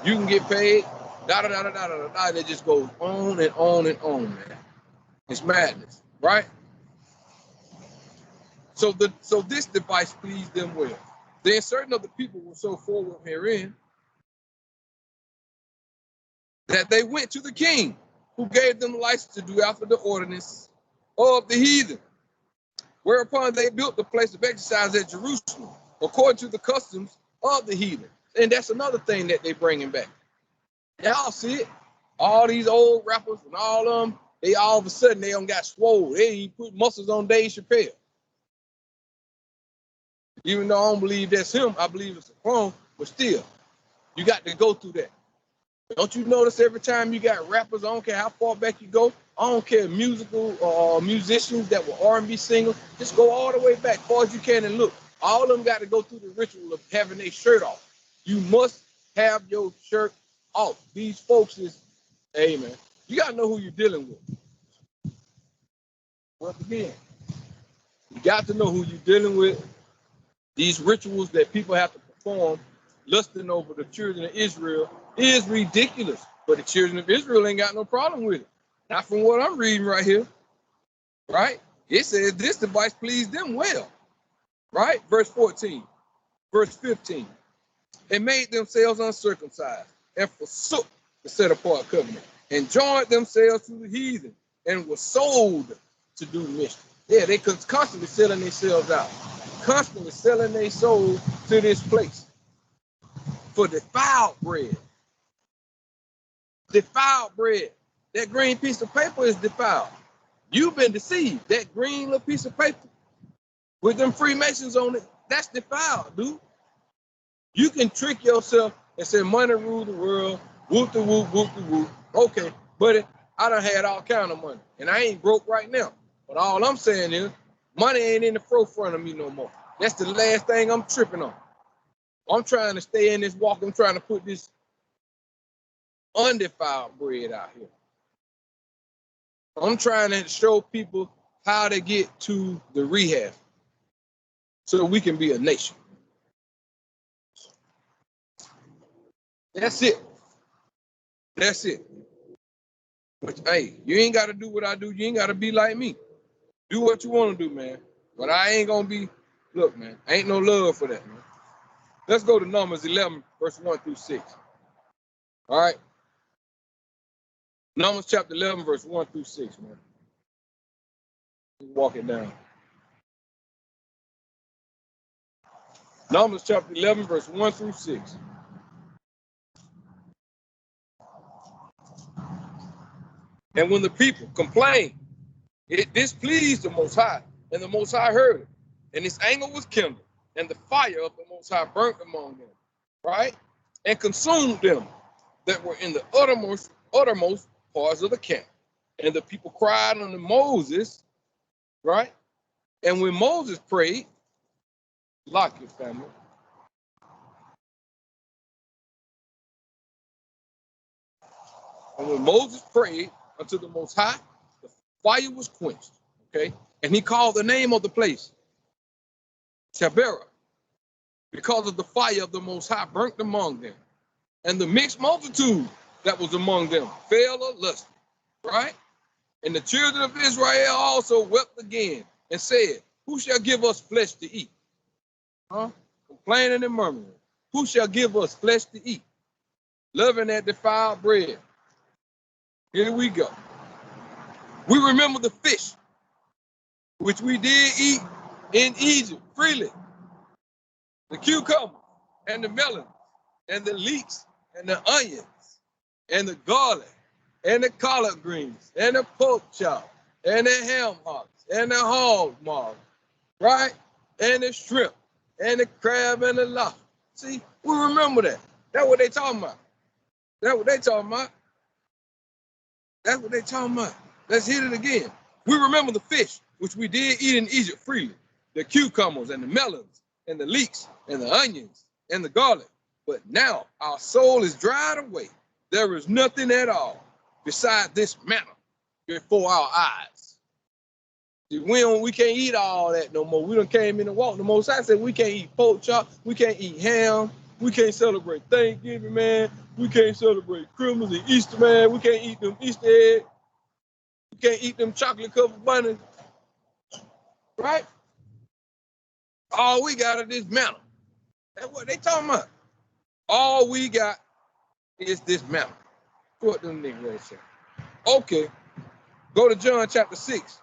you can get paid. It just goes on and on and on, man. It's madness, right? So this device pleased them well. Then certain of the people were so forward herein that they went to the king, who gave them license to do after the ordinance of the heathen. Whereupon they built the place of exercise at Jerusalem, according to the customs of the heathen. And that's another thing that they bringing back. Y'all see it? All these old rappers and all of them, they all of a sudden, they don't got swole. They put muscles on Dave Chappelle. Even though I don't believe that's him, I believe it's a clone, but still, you got to go through that. Don't you notice every time you got rappers, I don't care how far back you go, I don't care musical or musicians that were R&B singers, just go all the way back, far as you can and look. All of them got to go through the ritual of having their shirt off. You must have your shirt off. These folks is, hey man, you gotta know who you're dealing with. Once again, you got to know who you're dealing with. These rituals that people have to perform, lusting over the children of Israel, is ridiculous. But the children of Israel ain't got no problem with it. Not from what I'm reading right here. Right? It says this device pleased them well. Right? Verse 14. Verse 15. They made themselves uncircumcised and forsook the set apart covenant and joined themselves to the heathen and were sold to do mischief. Yeah, they constantly selling themselves out, constantly selling their soul to this place for defiled bread. Defiled bread. That green piece of paper is defiled. You've been deceived. That green little piece of paper with them Freemasons on it, that's defiled, dude. You can trick yourself and say money rule the world, whoop the whoop, whoop the whoop. Okay, buddy, I done had all kind of money, and I ain't broke right now. But all I'm saying is, money ain't in the forefront of me no more. That's the last thing I'm tripping on. I'm trying to stay in this walk. I'm trying to put this undefiled bread out here. I'm trying to show people how to get to the rehab so we can be a nation. That's it. That's it. But hey, you ain't got to do what I do. You ain't got to be like me. Do what you want to do, man. But I ain't going to be, look, man, ain't no love for that, man. Let's go to Numbers 11, verse 1 through 6. All right? Numbers chapter 11, verse 1 through 6, man. Walk it down. Numbers chapter 11, verse 1 through 6. And when the people complained, it displeased the Most High, and the Most High heard it. And his anger was kindled, and the fire of the Most High burnt among them, right? And consumed them that were in the uttermost parts of the camp. And the people cried unto Moses, right? And when Moses prayed, lock your family. And when Moses prayed unto the Most High, the fire was quenched, okay? And he called the name of the place Taberah, because of the fire of the Most High burnt among them. And the mixed multitude that was among them fell or lusted, right? And the children of Israel also wept again and said, who shall give us flesh to eat? Complaining and murmuring. Who shall give us flesh to eat? Loving that defiled bread. Here we go. We remember the fish, which we did eat in Egypt freely. The cucumber and the melons and the leeks and the onions and the garlic and the collard greens and the pork chop and the ham hocks and the hog maw, right? And the shrimp and the crab and the lobster. See, we remember that. That's what they talking about. That's what they talking about. That's what they talking about. Let's hit it again. We remember the fish, which we did eat in Egypt freely, the cucumbers and the melons and the leeks and the onions and the garlic. But now our soul is dried away. There is nothing at all beside this manna before our eyes. We can't eat all that no more. We done came in and walked. The Most High said we can't eat pork chop. We can't eat ham. We can't celebrate Thanksgiving, man. We can't celebrate Christmas and Easter, man. We can't eat them Easter eggs. We can't eat them chocolate covered bunnies. Right? All we got is this manna. That's what they talking about. All we got is this manna. What them niggas say. Okay. Go to John chapter 6,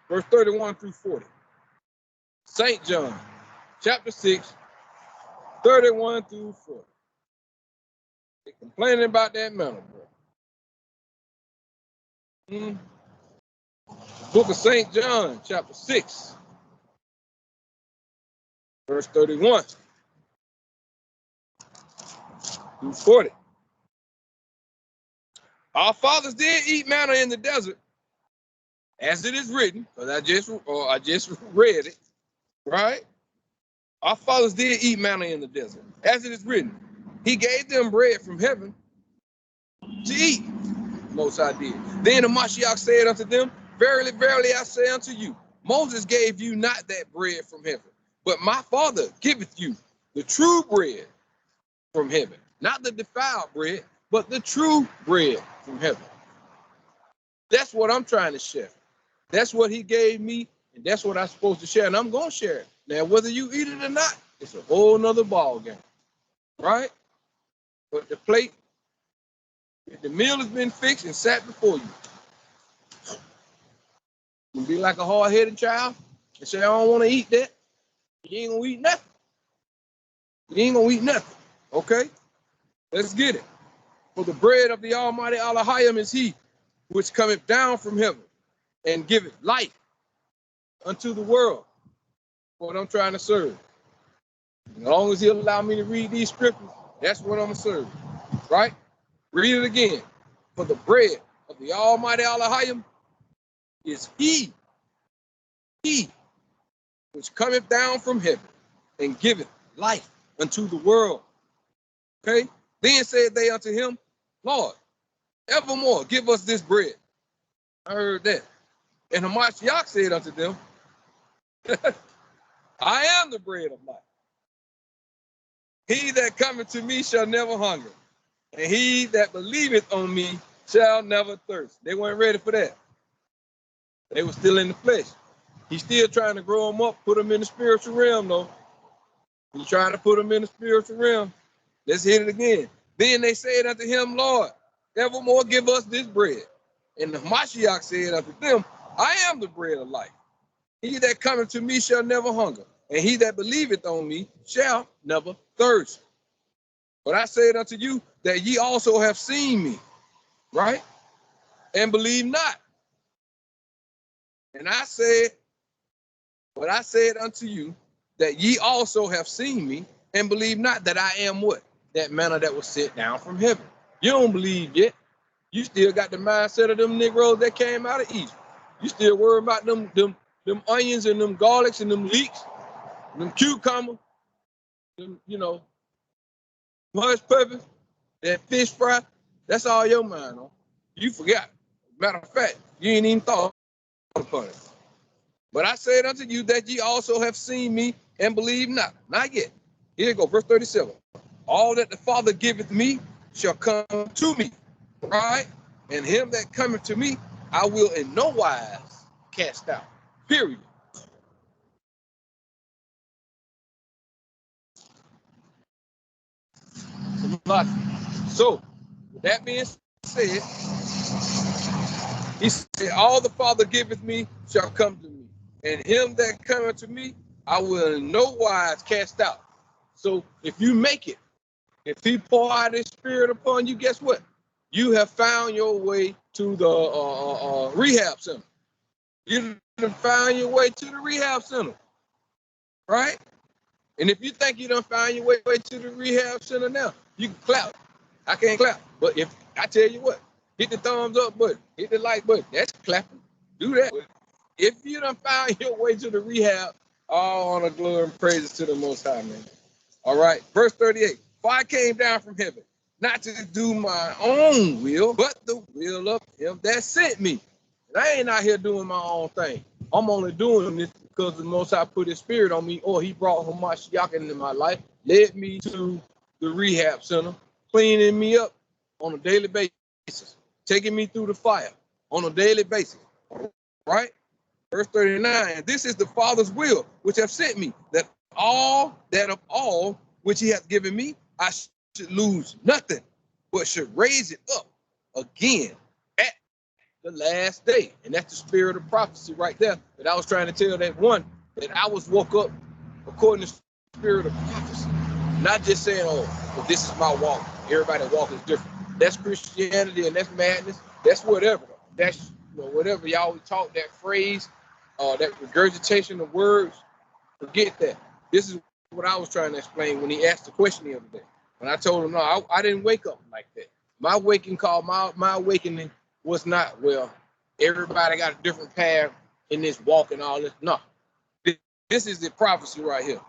verse 31 through 40. St. John chapter 6, 31 through 40. They complaining about that manna, bro. Book of St. John, chapter 6, verse 31 through 40. Our fathers did eat manna in the desert, as it is written, because I just read it, right? Our fathers did eat manna in the desert, as it is written. He gave them bread from heaven to eat. Most High did. Then the Mashiach said unto them, verily, verily, I say unto you, Moses gave you not that bread from heaven, but my Father giveth you the true bread from heaven. Not the defiled bread, but the true bread from heaven. That's what I'm trying to share. That's what he gave me, and that's what I'm supposed to share, and I'm going to share it. Now, whether you eat it or not, it's a whole nother ball game, right? But the plate, if the meal has been fixed and sat before you, you be like a hard-headed child and say, I don't want to eat that. You ain't going to eat nothing. You ain't going to eat nothing, okay? Let's get it. For the bread of the Almighty Elohim is he which cometh down from heaven and giveth life unto the world. What I'm trying to serve. As long as he'll allow me to read these scriptures, that's what I'm going to serve, right? Read it again. For the bread of the Almighty Elohim is he which cometh down from heaven and giveth life unto the world. Okay? Then said they unto him, Lord, evermore give us this bread. I heard that. And Hamashiach said unto them, I am the bread of life. He that cometh to me shall never hunger, and he that believeth on me shall never thirst. They weren't ready for that. They were still in the flesh. He's still trying to grow them up, put them in the spiritual realm, though. He's trying to put them in the spiritual realm. Let's hit it again. Then they said unto him, Lord, evermore give us this bread. And the Mashiach said unto them, I am the bread of life. He that cometh to me shall never hunger, and he that believeth on me shall never thirst. But I said unto you that ye also have seen me, right? And believe not. And I said, but I said unto you that ye also have seen me and believe not that I am what? That manna that was sent down from heaven. You don't believe yet. You still got the mindset of them Negroes that came out of Egypt. You still worry about them onions and them garlics and them leeks, them cucumbers, them, hush puppies, that fish fry. That's all your mind on. You forgot. Matter of fact, you ain't even thought upon it. But I said unto you that ye also have seen me and believe not. Not yet. Here you go, verse 37. All that the Father giveth me shall come to me, right? And him that cometh to me, I will in no wise cast out. Period. So, with that being said, he said, all the Father giveth me shall come to me. And him that cometh to me, I will in no wise cast out. So if you make it, if he pour out his spirit upon you, guess what? You have found your way to the rehab center. You have found your way to the rehab center, right? And if you think you done found your way to the rehab center now, you can clap. I can't clap. But if I tell you what, hit the thumbs up button, hit the like button. That's clapping. Do that. If you done found your way to the rehab, all honor, glory, and praises to the Most High, man. All right. Verse 38. For I came down from heaven, not to do my own will, but the will of him that sent me. And I ain't out here doing my own thing. I'm only doing this because the Most High put his spirit on me, or he brought Hamashiach into my life, led me to the rehab center, cleaning me up on a daily basis, taking me through the fire on a daily basis, right? Verse 39, this is the Father's will, which have sent me, that of all which he hath given me, I should lose nothing, but should raise it up again at the last day. And that's the spirit of prophecy right there that I was trying to tell that one, that I was woke up according to the spirit of prophecy. Not just saying, oh, well, this is my walk. Everybody's walk is different. That's Christianity and that's madness. That's whatever. That's whatever y'all always talk, that phrase, that regurgitation of words. Forget that. This is what I was trying to explain when he asked the question the other day. When I told him, no, I didn't wake up like that. My waking call, my awakening was not, well, everybody got a different path in this walk and all this. No. This is the prophecy right here.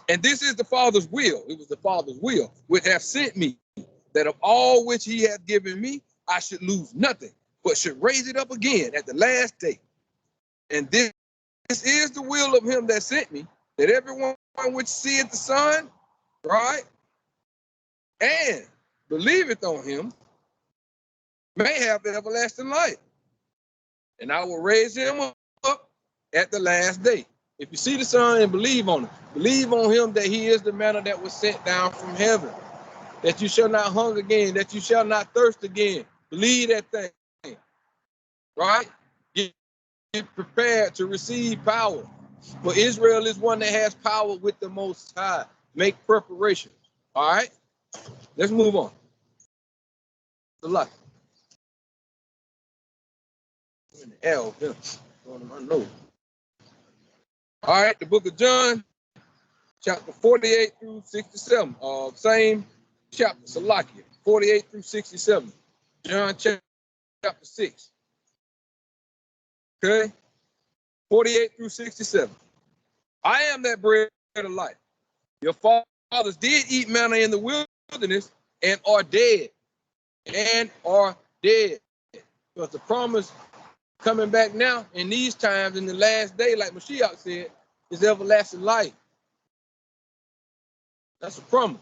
And this is the Father's will. It was the Father's will which hath sent me, that of all which he hath given me, I should lose nothing, but should raise it up again at the last day. And this is the will of him that sent me, that everyone which seeth the Son, right, and believeth on him, may have everlasting life. And I will raise him up at the last day. If you see the Son and believe on him, believe on him that he is the manna that was sent down from heaven, that you shall not hunger again, that you shall not thirst again. Believe that thing, right? Get prepared to receive power. For Israel is one that has power with the Most High. Make preparations, all right? Let's move on. Good luck. L, yeah. Going to my nose. All right, the book of John, chapter 48 through 67. Same chapter, Salakia, 48 through 67. John chapter 6. Okay? 48 through 67. I am that bread of life. Your fathers did eat manna in the wilderness and are dead. And are dead. Because the promise coming back now in these times, in the last day, like Mashiach said, is everlasting life. That's a promise.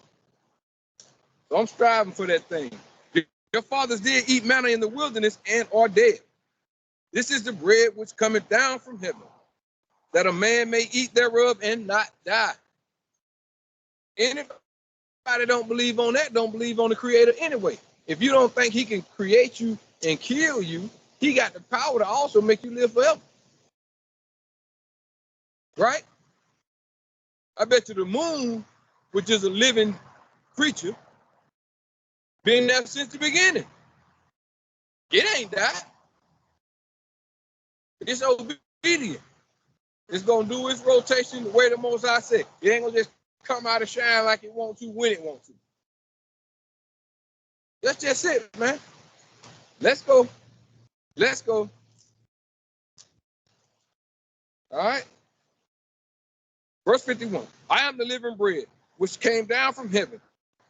So I'm striving for that thing. Your fathers did eat manna in the wilderness and are dead. This is the bread which cometh down from heaven, that a man may eat thereof and not die. Anybody don't believe on that, don't believe on the Creator anyway. If you don't think he can create you and kill you, he got the power to also make you live forever. Right? I bet you the moon, which is a living creature, been there since the beginning. It ain't died. It's obedient. It's going to do its rotation the way the Most High said. It ain't going to just come out and shine like it wants to when it wants to. That's just it, man. Let's go. Let's go. All right. Verse 51. I am the living bread, which came down from heaven.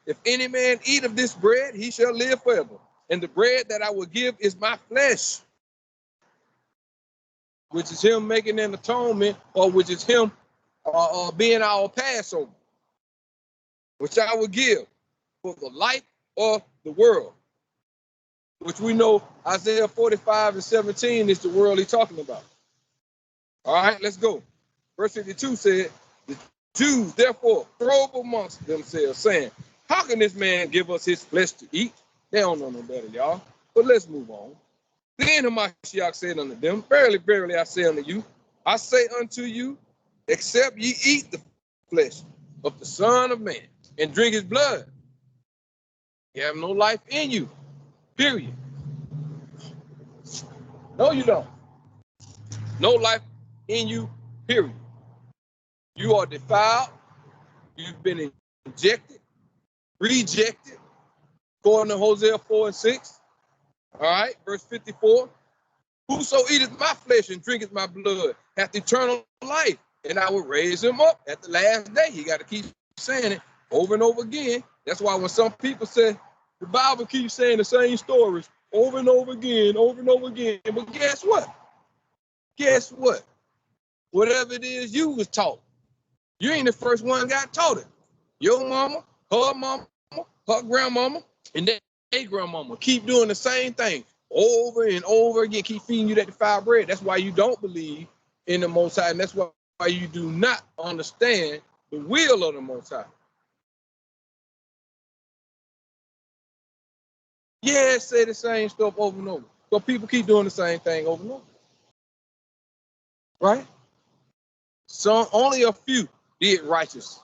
If any man eat of this bread, he shall live forever. And the bread that I will give is my flesh, which is him making an atonement, or which is him being our Passover, which I will give for the life of the world, which we know Isaiah 45 and 17 is the world he's talking about. All right, let's go. Verse 52 said, the Jews therefore probe amongst themselves, saying, how can this man give us his flesh to eat? They don't know no better, y'all. But let's move on. Then Hamashiach said unto them, verily, verily, I say unto you, I say unto you, except ye eat the flesh of the Son of Man and drink his blood, you have no life in you, period. No, you don't. No life in you, period. You are defiled. You've been injected, rejected, according to Hosea 4 and 6. All right, verse 54. Whoso eateth my flesh and drinketh my blood hath eternal life, and I will raise him up at the last day. You got to keep saying it over and over again. That's why when some people say, the Bible keeps saying the same stories over and over again, over and over again. But guess what? Guess what? Whatever it is you was taught, you ain't the first one got taught it. Your mama, her grandmama, and their grandmama keep doing the same thing over and over again, keep feeding you that defiled bread. That's why you don't believe in the Most High, and that's why you do not understand the will of the Most High. Yeah, say the same stuff over and over. So people keep doing the same thing over and over. Right? So only a few did righteous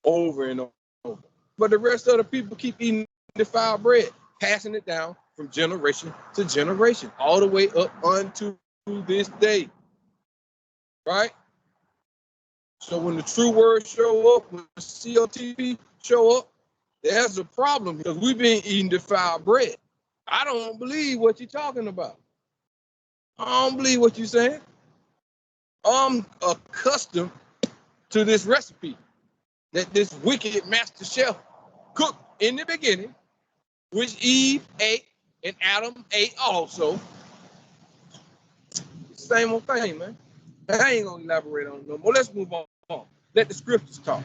over and over. But the rest of the people keep eating defiled bread, passing it down from generation to generation, all the way up unto this day. Right? So when the true word show up, when the COTP show up, there's a problem because we've been eating defiled bread. I don't believe what you're talking about. I don't believe what you're saying. I'm accustomed to this recipe. that this wicked master chef cooked in the beginning, which Eve ate and Adam ate also. Same old thing, man. I ain't gonna elaborate on it no more. Let's move on. Let the scriptures talk.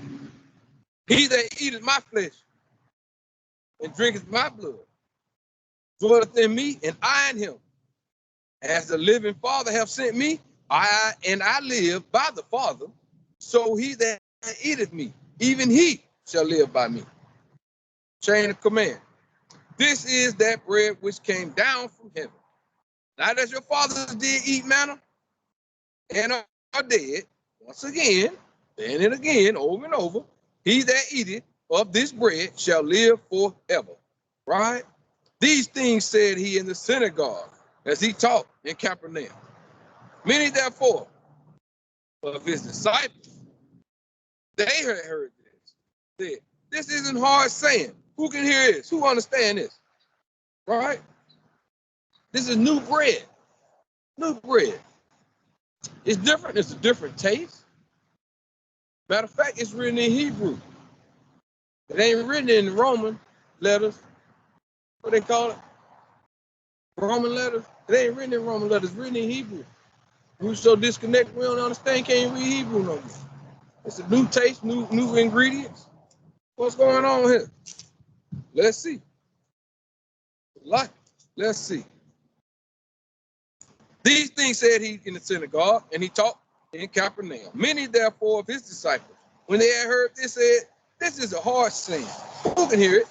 He that eateth my flesh and drinketh my blood dwelleth in me, and I in him. As the living Father hath sent me, I live by the Father. So he that eateth me, even he shall live by me. Chain of command. This is that bread which came down from heaven. Now that your fathers did eat manna and are dead, once again, and again, over and over, he that eateth of this bread shall live forever. Right? These things said he in the synagogue as he taught in Capernaum. Many therefore of his disciples, they heard this. Said, this isn't hard saying. Who can hear this? Who understand this? Right? This is new bread. New bread. It's different. It's a different taste. Matter of fact, it's written in Hebrew. It ain't written in Roman letters. What they call it? Roman letters. It ain't written in Roman letters. It's written in Hebrew. We're so disconnected, we don't understand, can't read Hebrew no more. It's a new taste, new ingredients. What's going on here? Let's see. Let's see. These things said he in the synagogue, and he taught in Capernaum. Many therefore of his disciples, when they had heard this, said, this is a hard saying. Who can hear it?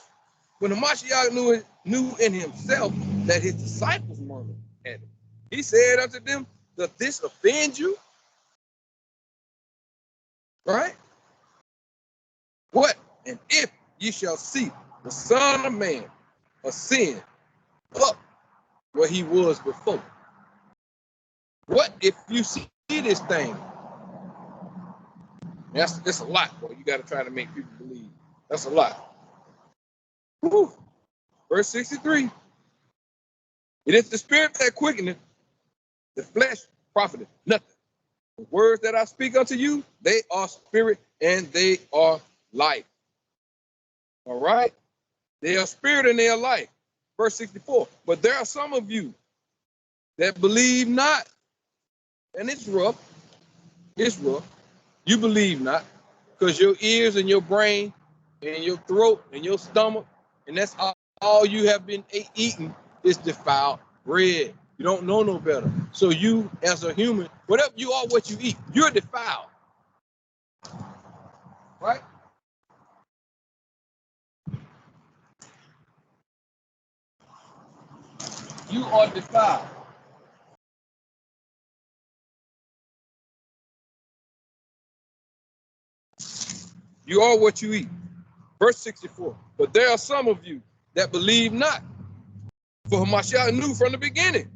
When the Mashiach knew in himself that his disciples murmured at him, he said unto them, does this offend you? Right? What? And if ye shall see the Son of Man ascend up where he was before. What if you see this thing? That's a lot, boy. You got to try to make people believe. That's a lot. Woo. Verse 63. It is the spirit that quickeneth, the flesh profiteth nothing. The words that I speak unto you, they are spirit and they are life. All right? They are spirit and they are life. Verse 64. But there are some of you that believe not. And it's rough. It's rough. You believe not. Because your ears and your brain and your throat and your stomach, and that's all you have been eating is defiled bread. You don't know no better. So you, as a human, whatever you are, what you eat, you're defiled. Right? You are defiled. You are what you eat. Verse 64. But there are some of you that believe not. For Mashiach knew from the beginning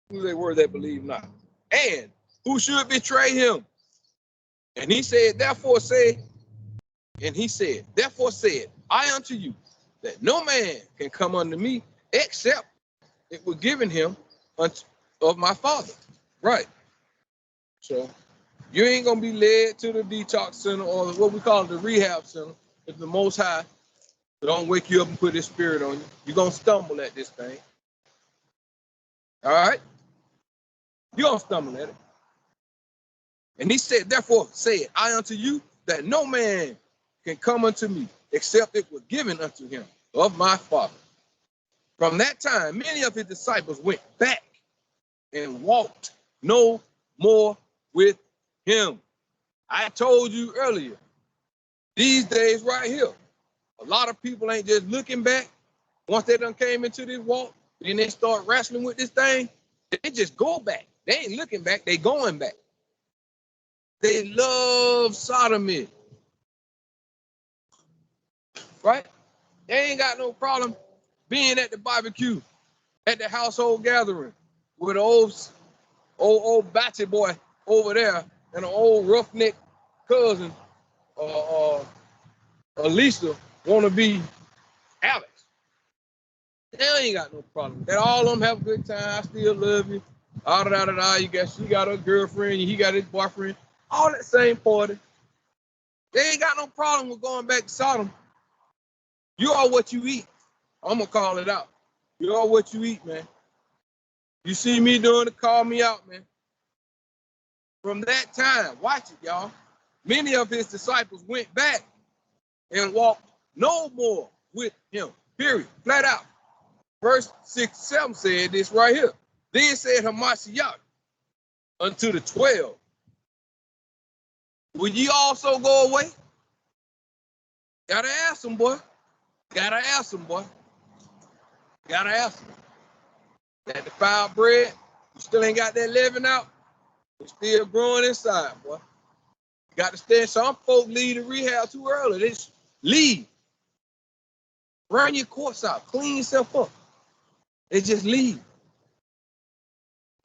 who they were that believe not, and who should betray him. And he said, therefore said, I unto you, that no man can come unto me except it were given him of my Father. Right. So you ain't gonna be led to the detox center or what we call the rehab center if the Most High don't wake you up and put his spirit on you. You're gonna stumble at this thing. All right? You're gonna stumble at it. And he said, therefore said I unto you, that no man can come unto me except it were given unto him of my Father. From that time, many of his disciples went back and walked no more with him. I told you earlier, these days right here, a lot of people ain't just looking back. Once they done came into this walk, then they start wrestling with this thing, they just go back. They ain't looking back, they going back. They love sodomy. Right? They ain't got no problem being at the barbecue, at the household gathering, with an old batty boy over there and an old roughneck cousin, Lisa, want to be Alex. They ain't got no problem. They all of them have a good time. I still love you. She got her girlfriend, he got his boyfriend. All that same party. They ain't got no problem with going back to Sodom. You are what you eat. I'm going to call it out. You are what you eat, man. You see me doing it, call me out, man. From that time, watch it, y'all. Many of his disciples went back and walked no more with him, period, flat out. Verse 6-7 said this right here. Then said Hamashiach unto the 12, will ye also go away? Gotta ask them, boy. Gotta ask them, boy. Gotta ask them. That defiled bread, you still ain't got that leaven out. It's still growing inside, boy. You got to stand. Some folks leave the rehab too early. They just leave. Run your courts out. Clean yourself up. They just leave.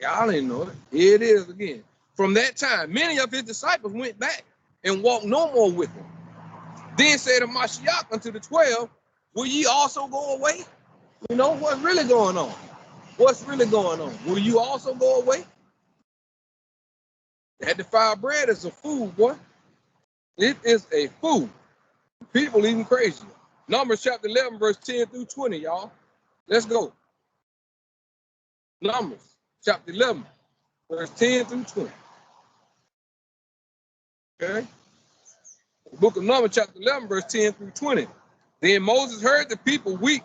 Y'all ain't know it. Here it is again. From that time, many of his disciples went back and walked no more with him. Then said Hamashiach unto the 12, will ye also go away? You know, what's really going on? What's really going on? Will you also go away? That defiled bread is a food, boy. It is a food. People even crazy. Numbers chapter 11, verse 10 through 20, y'all. Let's go. Numbers chapter 11, verse 10 through 20. Okay? The book of Numbers chapter 11, verse 10 through 20. Then Moses heard the people weep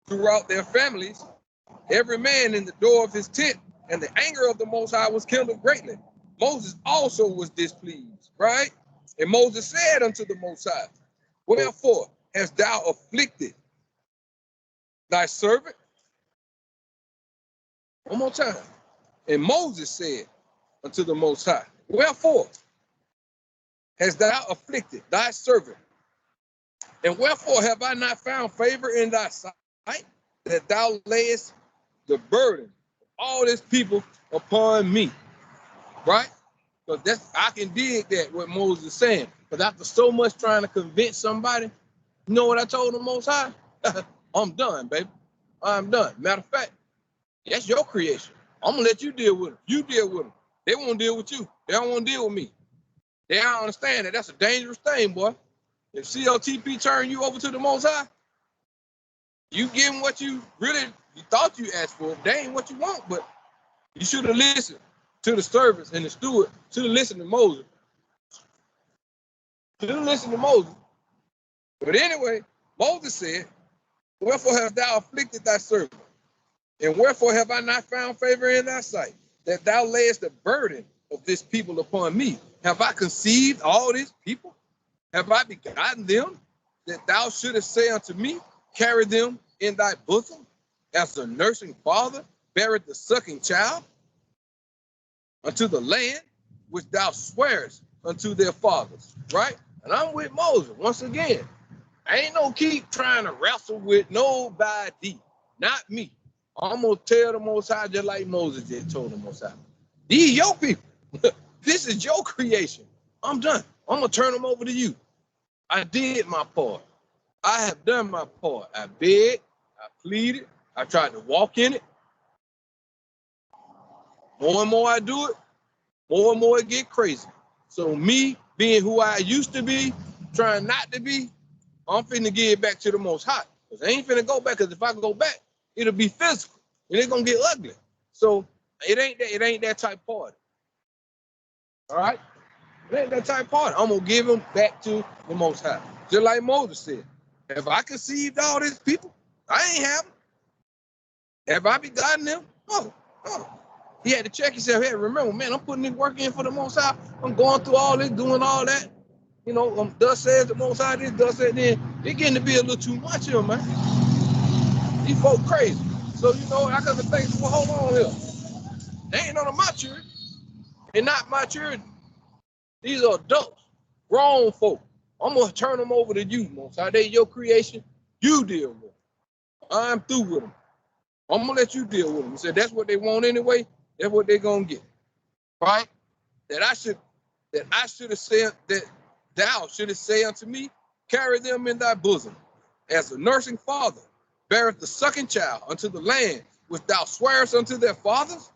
throughout their families, every man in the door of his tent, and the anger of the Most High was kindled greatly. Moses also was displeased, right? And Moses said unto the Most High, wherefore hast thou afflicted thy servant? One more time. And Moses said unto the Most High, wherefore hast thou afflicted thy servant? And wherefore have I not found favor in thy sight, that thou layest the burden of all this people upon me? Right? Because that's, I can dig that what Moses is saying. Because after so much trying to convince somebody, you know what I told the Most High? I'm done, baby. I'm done. Matter of fact, that's your creation. I'm gonna let you deal with them. You deal with them. They won't deal with you. They don't want to deal with me. They don't understand that that's a dangerous thing, boy. If CLTP turn you over to the Most High, you give them what you thought you asked for. They ain't what you want, but you should have listened to the servants and the steward. Should have listened to Moses. Should have listened to Moses. But anyway, Moses said, wherefore hast thou afflicted thy servant? And wherefore have I not found favor in thy sight, that thou layest the burden of this people upon me? Have I conceived all these people? Have I begotten them, that thou shouldest say unto me, carry them in thy bosom, as the nursing father beareth the sucking child, unto the land which thou swearest unto their fathers? Right? And I'm with Moses once again. I ain't no keep trying to wrestle with nobody, not me. I'm gonna tell the Most High just like Moses did told the Most High. These your people. This is your creation. I'm done. I'm gonna turn them over to you. I did my part. I have done my part. I begged, I pleaded, I tried to walk in it. More and more I do it, more and more it get crazy. So me being who I used to be, trying not to be, I'm finna give it back to the Most High. Because I ain't finna go back, because if I go back, it'll be physical. And it's gonna get ugly. So it ain't that type party. All right? It ain't that type party. I'm gonna give them back to the Most High. Just like Moses said. Have I conceived all these people? I ain't have them. Have I begotten them? Oh. He had to check himself. Hey, remember, man, I'm putting this work in for the Most High. I'm going through all this, doing all that. You know, thus says the Most High this, thus says then. It's getting to be a little too much here, man. These folk crazy. So, you know, I got to think, well, hold on here. They ain't on my children. They're not my children. These are adults, grown folk. I'm going to turn them over to you, Most High. They your creation. You deal with them. I'm through with them. I'm going to let you deal with them. He said, that's what they want anyway. That's what they're going to get. Right? That I should have said, that thou shouldest say unto me, carry them in thy bosom, as a nursing father beareth the sucking child unto the land which thou swearest unto their fathers.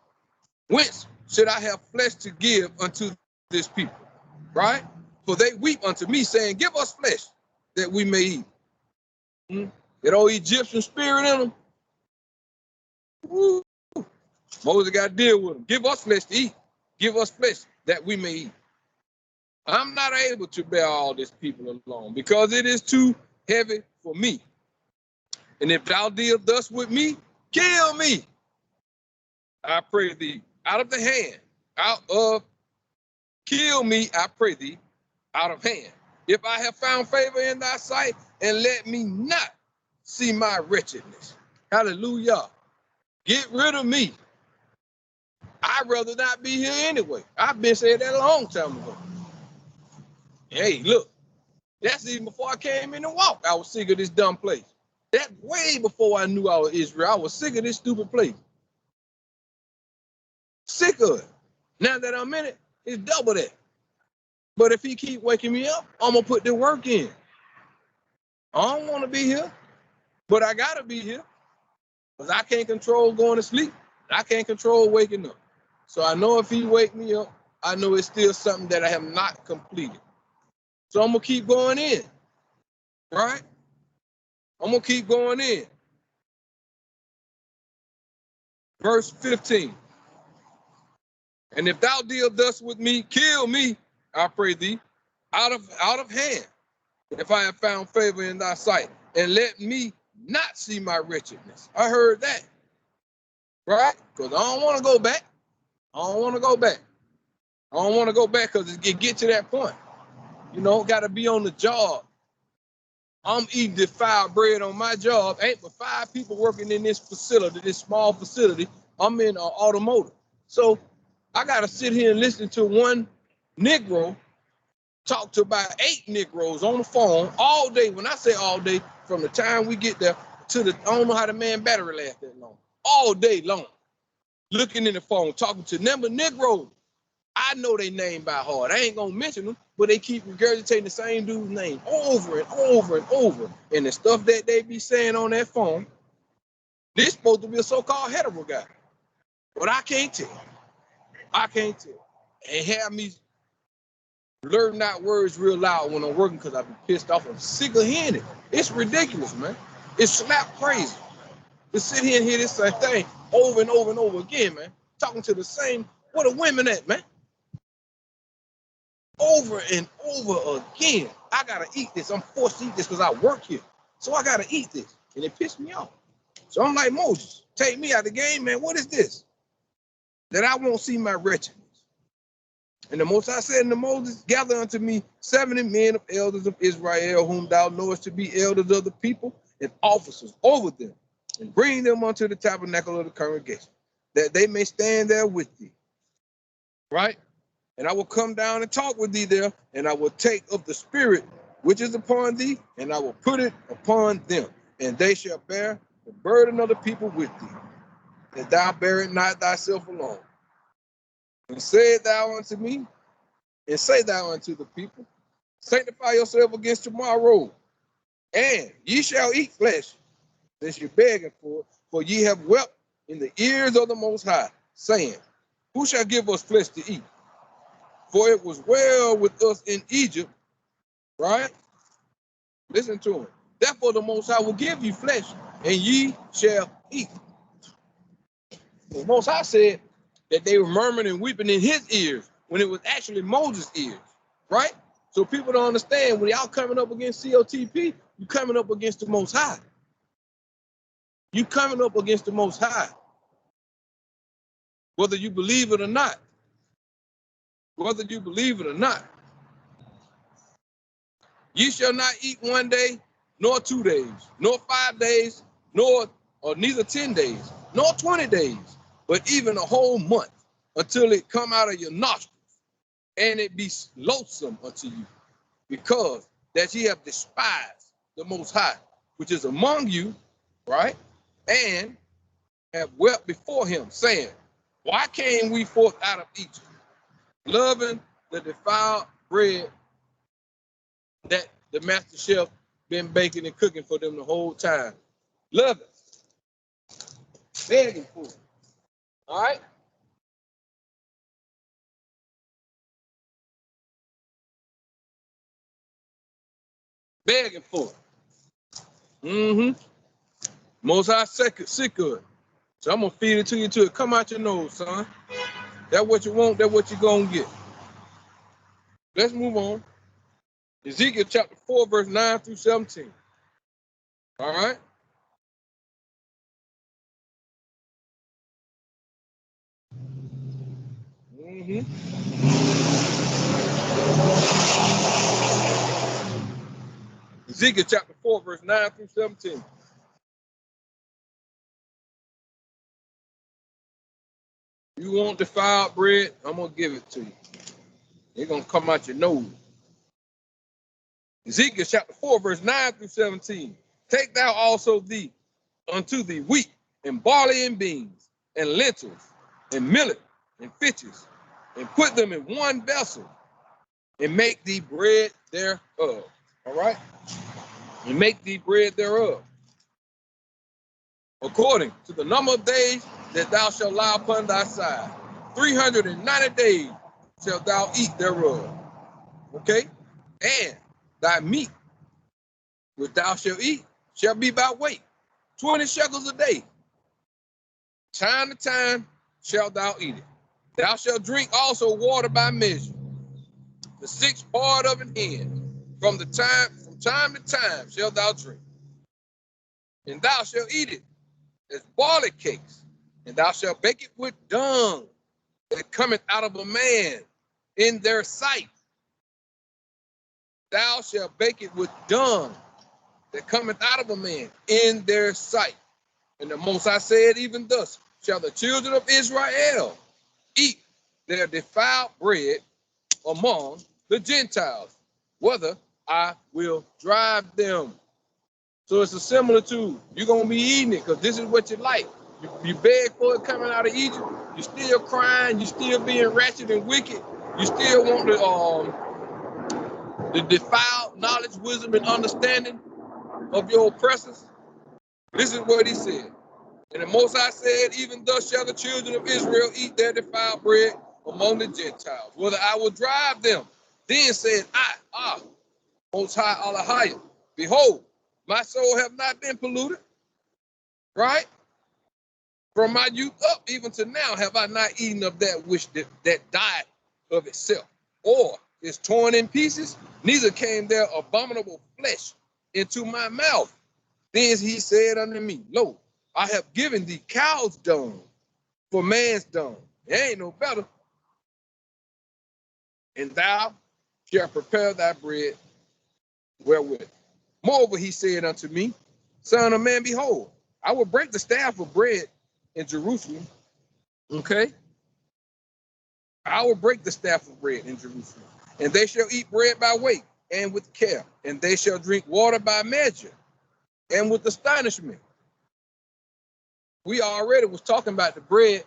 Whence should I have flesh to give unto this people? Right? For they weep unto me, saying, give us flesh that we may eat. That old Egyptian spirit in them. Woo. Moses got to deal with them. Give us flesh to eat. Give us flesh that we may eat. I'm not able to bear all this people alone because it is too heavy for me. And if thou deal thus with me, kill me, I pray thee, kill me, I pray thee, out of hand. If I have found favor in thy sight, and let me not see my wretchedness. Hallelujah. Get rid of me. I'd rather not be here anyway. I've been saying that a long time ago. Hey, look, that's even before I came in and walked. I was sick of this dumb place. That's way before I knew I was Israel. I was sick of this stupid place. Sick of it. Now that I'm in it, it's double that. But if he keep waking me up, I'm going to put the work in. I don't want to be here, but I got to be here because I can't control going to sleep. I can't control waking up. So I know if he wake me up, I know it's still something that I have not completed. So I'm going to keep going in, right? I'm going to keep going in. Verse 15. And if thou deal thus with me, kill me, I pray thee, out of hand, if I have found favor in thy sight, and let me not see my wretchedness. I heard that, right? Because I don't want to go back. I don't want to go back. I don't want to go back because it get to that point. You know, got to be on the job. I'm eating defiled bread on my job. Ain't but 5 people working in this facility, this small facility. I'm in automotive. So I got to sit here and listen to one Negro talk to about 8 Negroes on the phone all day. When I say all day, from the time we get there to the, I don't know how the man battery lasts that long. All day long. Looking in the phone, talking to number Negroes. I know their name by heart. I ain't gonna mention them, but they keep regurgitating the same dude's name over and over and over. And the stuff that they be saying on that phone, this supposed to be a so-called hetero guy. But I can't tell. I can't tell. And have me blurting out words real loud when I'm working because I've been pissed off. I'm sick of hearing it. It's ridiculous, man. It's slap crazy to sit here and hear this same thing over and over and over again, man. Talking to the same, where the women at, man? Over and over again. I gotta eat this. I'm forced to eat this because I work here. So I gotta eat this. And it pissed me off. So I'm like, Moses, take me out of the game, man. What is this? That I won't see my wretchedness. And the Most High said unto Moses, gather unto me 70 men of elders of Israel, whom thou knowest to be elders of the people and officers over them, and bring them unto the tabernacle of the congregation, that they may stand there with thee. Right? And I will come down and talk with thee there, and I will take of the spirit which is upon thee, and I will put it upon them, and they shall bear the burden of the people with thee, that thou bear it not thyself alone. And say thou unto me, and say thou unto the people, sanctify yourself against tomorrow, and ye shall eat flesh, since you're begging for ye have wept in the ears of the Most High, saying, who shall give us flesh to eat? For it was well with us in Egypt, right? Listen to him. Therefore the Most High will give you flesh, and ye shall eat. The Most High said that they were murmuring and weeping in his ears when it was actually Moses' ears, right? So people don't understand, when y'all coming up against COTP, you coming up against the Most High. You coming up against the Most High. Whether you believe it or not. Whether you believe it or not. Ye shall not eat 1 day, nor 2 days, nor 5 days, nor or neither 10 days, nor 20 days, but even a whole month, until it come out of your nostrils, and it be loathsome unto you, because that ye have despised the Most High, which is among you, right? And have wept before him, saying, why came we forth out of Egypt, loving the defiled bread that the master chef been baking and cooking for them the whole time? Love it. Begging for it. All right? begging for it. Most High sick of it. So I'm gonna feed it to you till it come out your nose, son. That's what you want, that's what you're gonna get. Let's move on. Ezekiel chapter 4, verse 9 through 17. All right. Ezekiel chapter 4, verse 9 through 17. You want defiled bread? I'm going to give it to you. It's going to come out your nose. Ezekiel chapter 4, verse 9 through 17. Take thou also thee unto thee wheat and barley and beans and lentils and millet and fishes and put them in one vessel and make thee bread thereof. All right? And make thee bread thereof, according to the number of days that thou shalt lie upon thy side. 390 days shalt thou eat thereof. Okay? And thy meat which thou shalt eat shall be by weight, 20 shekels a day. Time to time shalt thou eat it. Thou shalt drink also water by measure, the sixth part of an hin. From time to time shalt thou drink. And thou shalt eat it as barley cakes, and thou shalt bake it with dung that cometh out of a man in their sight. Thou shalt bake it with dung that cometh out of a man in their sight. And the Most High said, even thus shall the children of Israel eat their defiled bread among the Gentiles, whether I will drive them. So it's a similar to, you're going to be eating it because this is what you like. You beg for it coming out of Egypt. You still crying. You still being wretched and wicked. You still want the defiled knowledge, wisdom, and understanding of your oppressors. This is what he said. And the Most High said, even thus shall the children of Israel eat their defiled bread among the Gentiles, whether I will drive them. Then said I, Most High Allahayah, behold, my soul have not been polluted, right? From my youth up, even to now, have I not eaten of that which that died of itself, or is torn in pieces, neither came there abominable flesh into my mouth. Then he said unto me, lo, I have given thee cow's dung for man's dung. It ain't no better. And thou shalt prepare thy bread wherewith. Moreover, he said unto me, son of man, behold, I will break the staff of bread in Jerusalem. Okay? I will break the staff of bread in Jerusalem. And they shall eat bread by weight and with care. And they shall drink water by measure and with astonishment. We already was talking about the bread,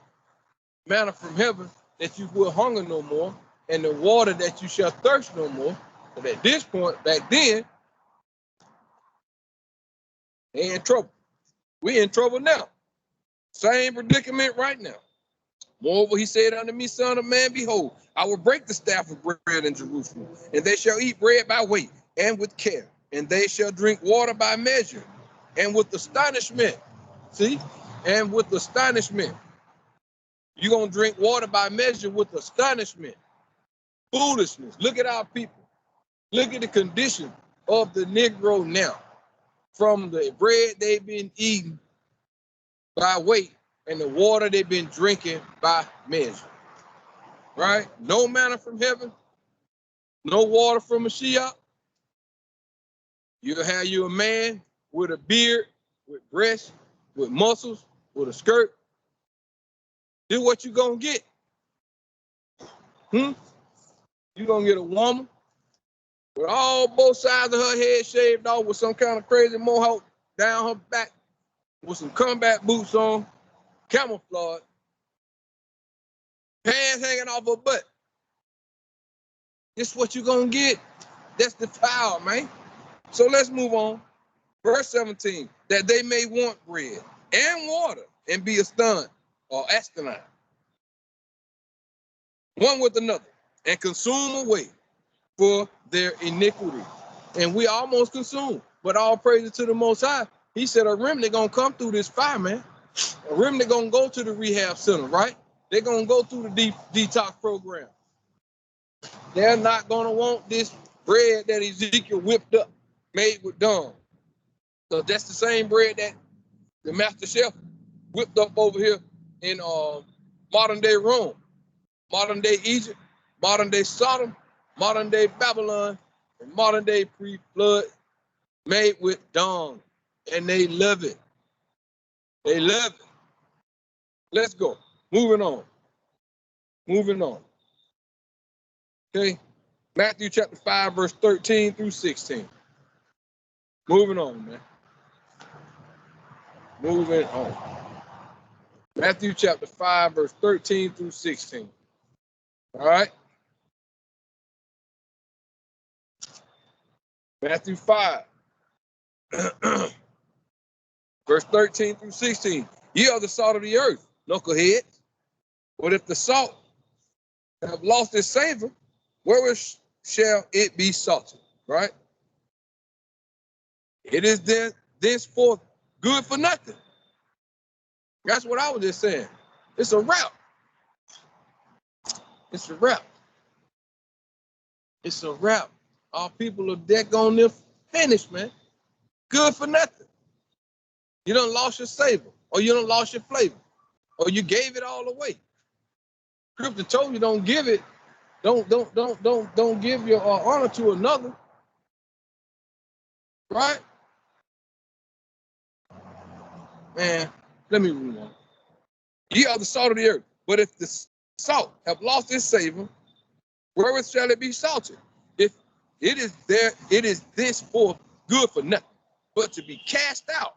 manna from heaven, that you will hunger no more, and the water that you shall thirst no more. But at this point, back then, they in trouble. We in trouble now. Same predicament right now. Moreover, he said unto me, son of man, behold, I will break the staff of bread in Jerusalem, and they shall eat bread by weight and with care, and they shall drink water by measure and with astonishment. See? And with astonishment. You're going to drink water by measure with astonishment. Foolishness. Look at our people. Look at the condition of the Negro now. From the bread they've been eating by weight and the water they've been drinking by measure. Right? No manna from heaven. No water from a Mashiach. You'll have you a man with a beard, with breasts, with muscles, with a skirt. This is what you gonna get. You're gonna get a woman with all both sides of her head shaved off with some kind of crazy mohawk down her back, with some combat boots on, camouflage, pants hanging off her butt. This is what you're gonna get. That's defiled, man. So let's move on. Verse 17, that they may want bread and water and be astonished or astonished one with another and consume away for their iniquity. and we almost consumed. But all praises to the Most High. He said a remnant gonna come through this fire, man. A remnant gonna go to the rehab center, right? They're gonna go through the detox program. They're not gonna want this bread that Ezekiel whipped up, made with dung. So that's the same bread that the master chef whipped up over here in modern day Rome, modern day Egypt, modern day Sodom, modern day Babylon, and modern day pre-flood, made with dung. And they love it. They love it. Let's go. Moving on. Moving on. Okay. Matthew chapter 5, verse 13 through 16. Moving on, man. Moving on. Matthew chapter 5, verse 13 through 16. All right. Matthew 5, verse 13 through 16. Ye are the salt of the earth, knuckleheads. But if the salt have lost its savor, wherewith shall it be salted? Right? It is then thenceforth good for nothing. That's what I was just saying. It's a wrap. It's a wrap. It's a wrap. Our people are deck on them finished, man. Good for nothing. You done lost your savor, or you done lost your flavor, or you gave it all away. Scripture told you don't give it. Don't give your honor to another. Right? Man, let me move on. Ye are the salt of the earth. But if the salt have lost its savor, wherewith shall it be salted? If it is there, it is thenceforth good for nothing, but to be cast out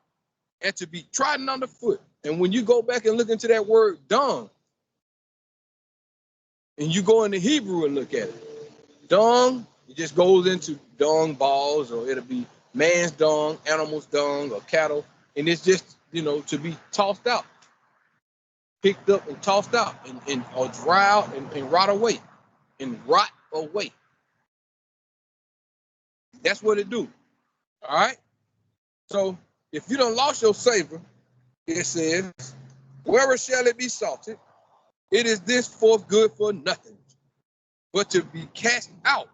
and to be trodden underfoot. And when you go back and look into that word dung, and you go into Hebrew and look at it, dung, it just goes into dung balls, or it'll be man's dung, animal's dung, or cattle, and it's just, to be tossed out, picked up and tossed out, and or dry out and rot away, That's what it do. All right. So if you done lost your savor, it says, wherever shall it be salted? It is thenceforth good for nothing, but to be cast out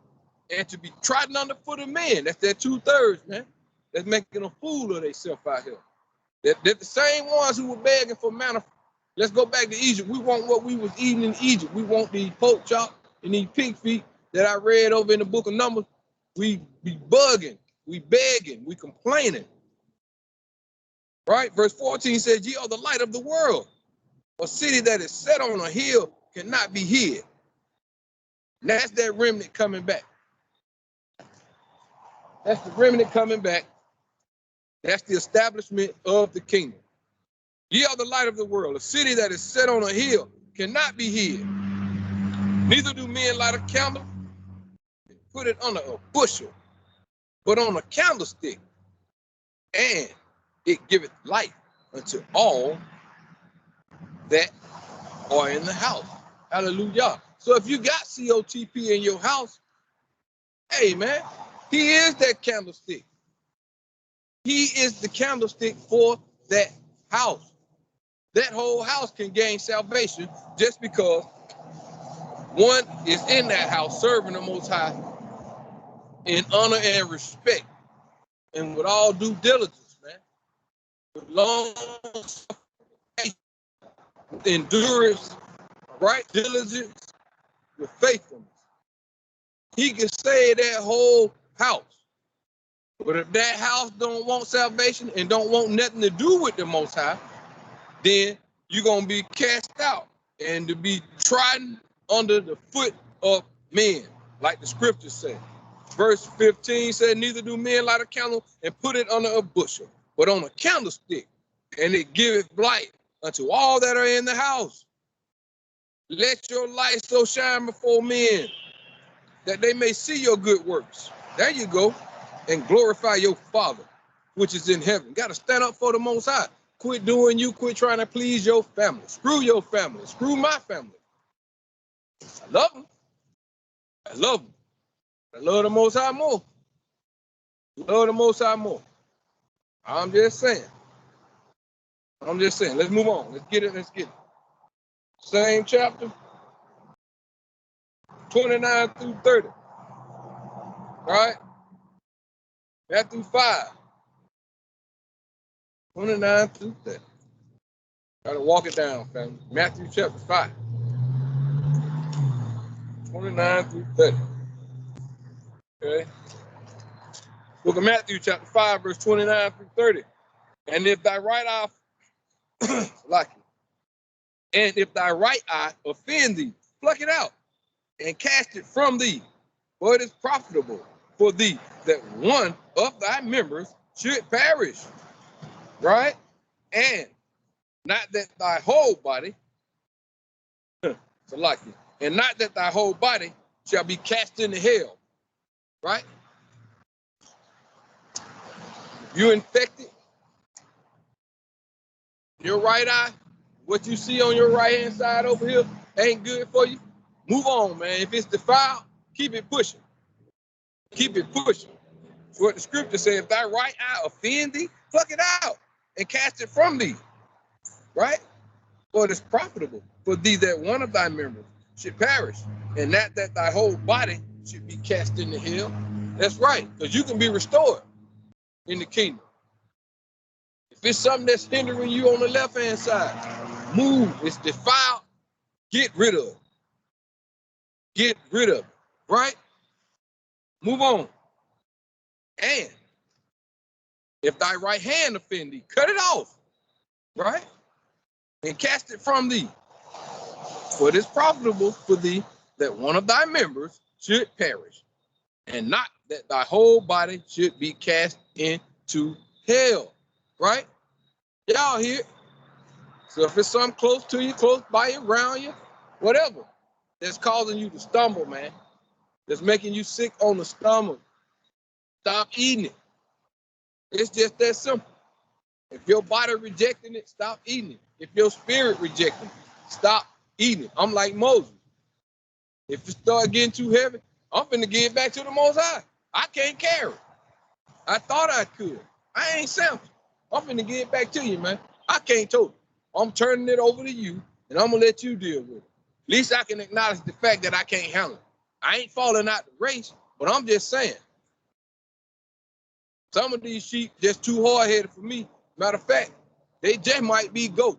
and to be trodden underfoot of men. That's that 2/3, man. That's making a fool of themselves out here. They're the same ones who were begging for manna. Let's go back to Egypt. We want what we was eating in Egypt. We want these pork chop and these pig feet that I read over in the book of Numbers. We be bugging, we begging, we complaining. Right? Verse 14 says, ye are the light of the world. A city that is set on a hill cannot be hid. And that's that remnant coming back. That's the remnant coming back. That's the establishment of the kingdom. Ye are the light of the world. A city that is set on a hill cannot be hid. Neither do men light a candle and put it under a bushel, but on a candlestick, and it giveth light unto all that are in the house. Hallelujah. So if you got COTP in your house, hey man, he is that candlestick. He is the candlestick for that house. That whole house can gain salvation just because one is in that house serving the Most High in honor and respect, and with all due diligence, man, with long with endurance, right, diligence, with faithfulness. He can save that whole house. But if that house don't want salvation and don't want nothing to do with the Most High, then you're going to be cast out and to be trodden under the foot of men, like the scriptures say. Verse 15 said, neither do men light a candle and put it under a bushel, but on a candlestick, and it giveth light unto all that are in the house. Let your light so shine before men that they may see your good works. There you go. And glorify your Father, which is in heaven. Got to stand up for the Most High. Quit doing you. Quit trying to please your family. Screw your family. Screw my family. I love them. I love them. I love the Most High more. Love the Most High more. I'm just saying. Let's move on. Let's get it. Same chapter, 29 through 30. All right? Matthew 5, 29 through 30. Gotta walk it down, family. Matthew chapter 5, 29 through 30. Okay? Book of Matthew chapter 5, verse 29 through 30. And if thy right eye, like it, and if thy right eye offend thee, pluck it out and cast it from thee. For it is profitable for thee that one of thy members should perish, right? And not that thy whole body, so like it, and not that thy whole body shall be cast into hell, right? You infected, your right eye, what you see on your right hand side over here ain't good for you. Move on, man. If it's defiled, keep it pushing. Keep it pushing. It's what the scripture says, if thy right eye offend thee, pluck it out and cast it from thee, right? For it is profitable for thee that one of thy members should perish, and not that thy whole body should be cast into hell. That's right, because you can be restored in the kingdom. If it's something that's hindering you on the left-hand side, move. It's defiled. Get rid of it. Get rid of it, right? Move on. And if thy right hand offend thee, cut it off, right? And cast it from thee. For it is profitable for thee that one of thy members should perish, and not that thy whole body should be cast into hell, right? Y'all here? So if it's something close to you, close by you, around you, whatever, that's causing you to stumble, man, that's making you sick on the stomach, stop eating it. It's just that simple. If your body rejecting it, stop eating it. If your spirit rejecting it, stop eating it. I'm like Moses. If it start getting too heavy, I'm finna give it back to the Most High. I can't carry it. I thought I could. I ain't Samson. I'm finna give it back to you, man. I can't tote it. I'm turning it over to you, and I'm gonna let you deal with it. At least I can acknowledge the fact that I can't handle it. I ain't falling out the race, but I'm just saying. Some of these sheep just too hard-headed for me. Matter of fact, they just might be goats.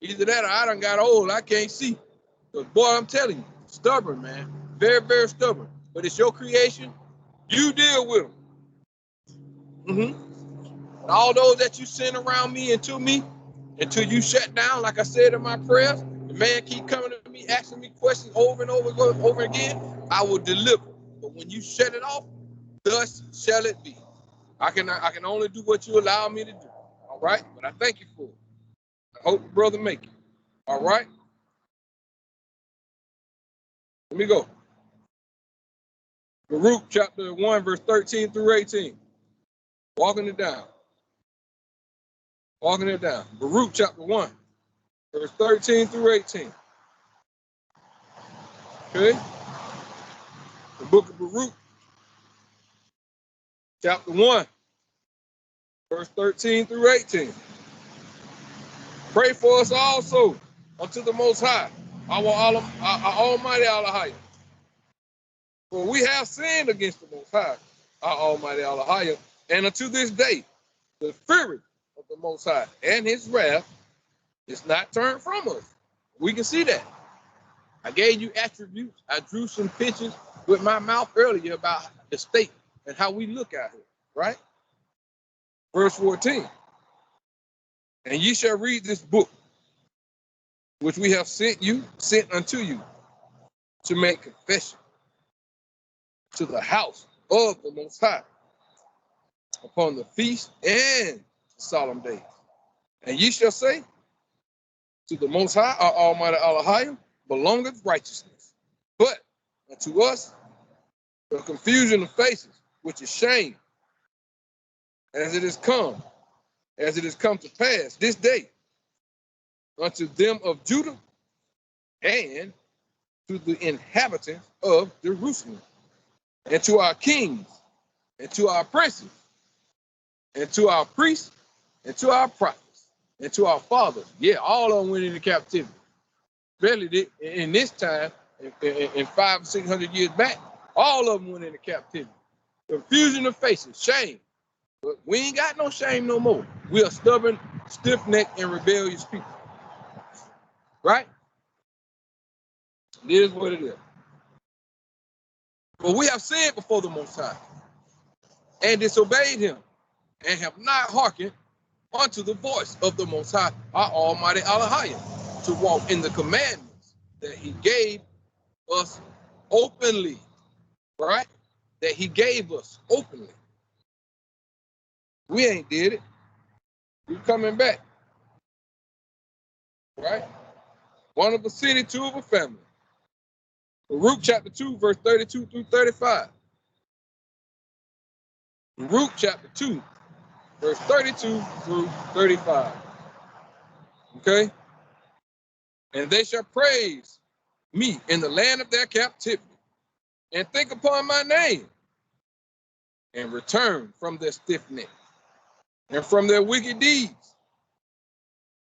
Either that or I done got old, I can't see. Because boy, I'm telling you, stubborn, man. Very, very stubborn. But it's your creation. You deal with them. All those that you send around me and to me, until you shut down, like I said in my prayers, the man keep coming to me, asking me questions over and over again, I will deliver. But when you shut it off, thus shall it be. I can only do what you allow me to do. All right? But I thank you for it. I hope the brother make it. All right? Let me go. Baruch chapter 1, verse 13 through 18. Walking it down. Baruch chapter 1, verse 13 through 18. Okay? The book of Baruch, chapter 1, verse 13 through 18. Pray for us also unto the Most High, our Almighty Allah. For we have sinned against the Most High, our Almighty Allah, and unto this day, the fury of the Most High and his wrath is not turned from us. We can see that. I gave you attributes. I drew some pictures with my mouth earlier about the state and how we look out here, right? Verse 14. And ye shall read this book, which we have sent unto you, to make confession to the house of the Most High upon the feast and solemn days. And ye shall say, to the Most High, our Almighty Allah, belongeth righteousness. But unto us, the confusion of faces, which is shame, as it has come to pass this day unto them of Judah and to the inhabitants of Jerusalem, and to our kings and to our princes, and to our priests, and to our prophets, and to our fathers. Yeah, all of them went into captivity. Barely did in this time, in 500 or 600 years back, all of them went into captivity. Confusion of faces, shame. But we ain't got no shame no more. We are stubborn, stiff-necked, and rebellious people. Right? It is what it is. But we have sinned before the Most High and disobeyed him and have not hearkened unto the voice of the Most High, our Almighty Elohim, to walk in the commandments that he gave us openly, right? That he gave us openly. We ain't did it. We coming back, right? One of a city, two of a family. Baruch chapter 2, verse 32 through 35. Baruch chapter 2, verse 32 through 35. Okay? And they shall praise me in the land of their captivity, and think upon my name, and return from their stiff neck, and from their wicked deeds.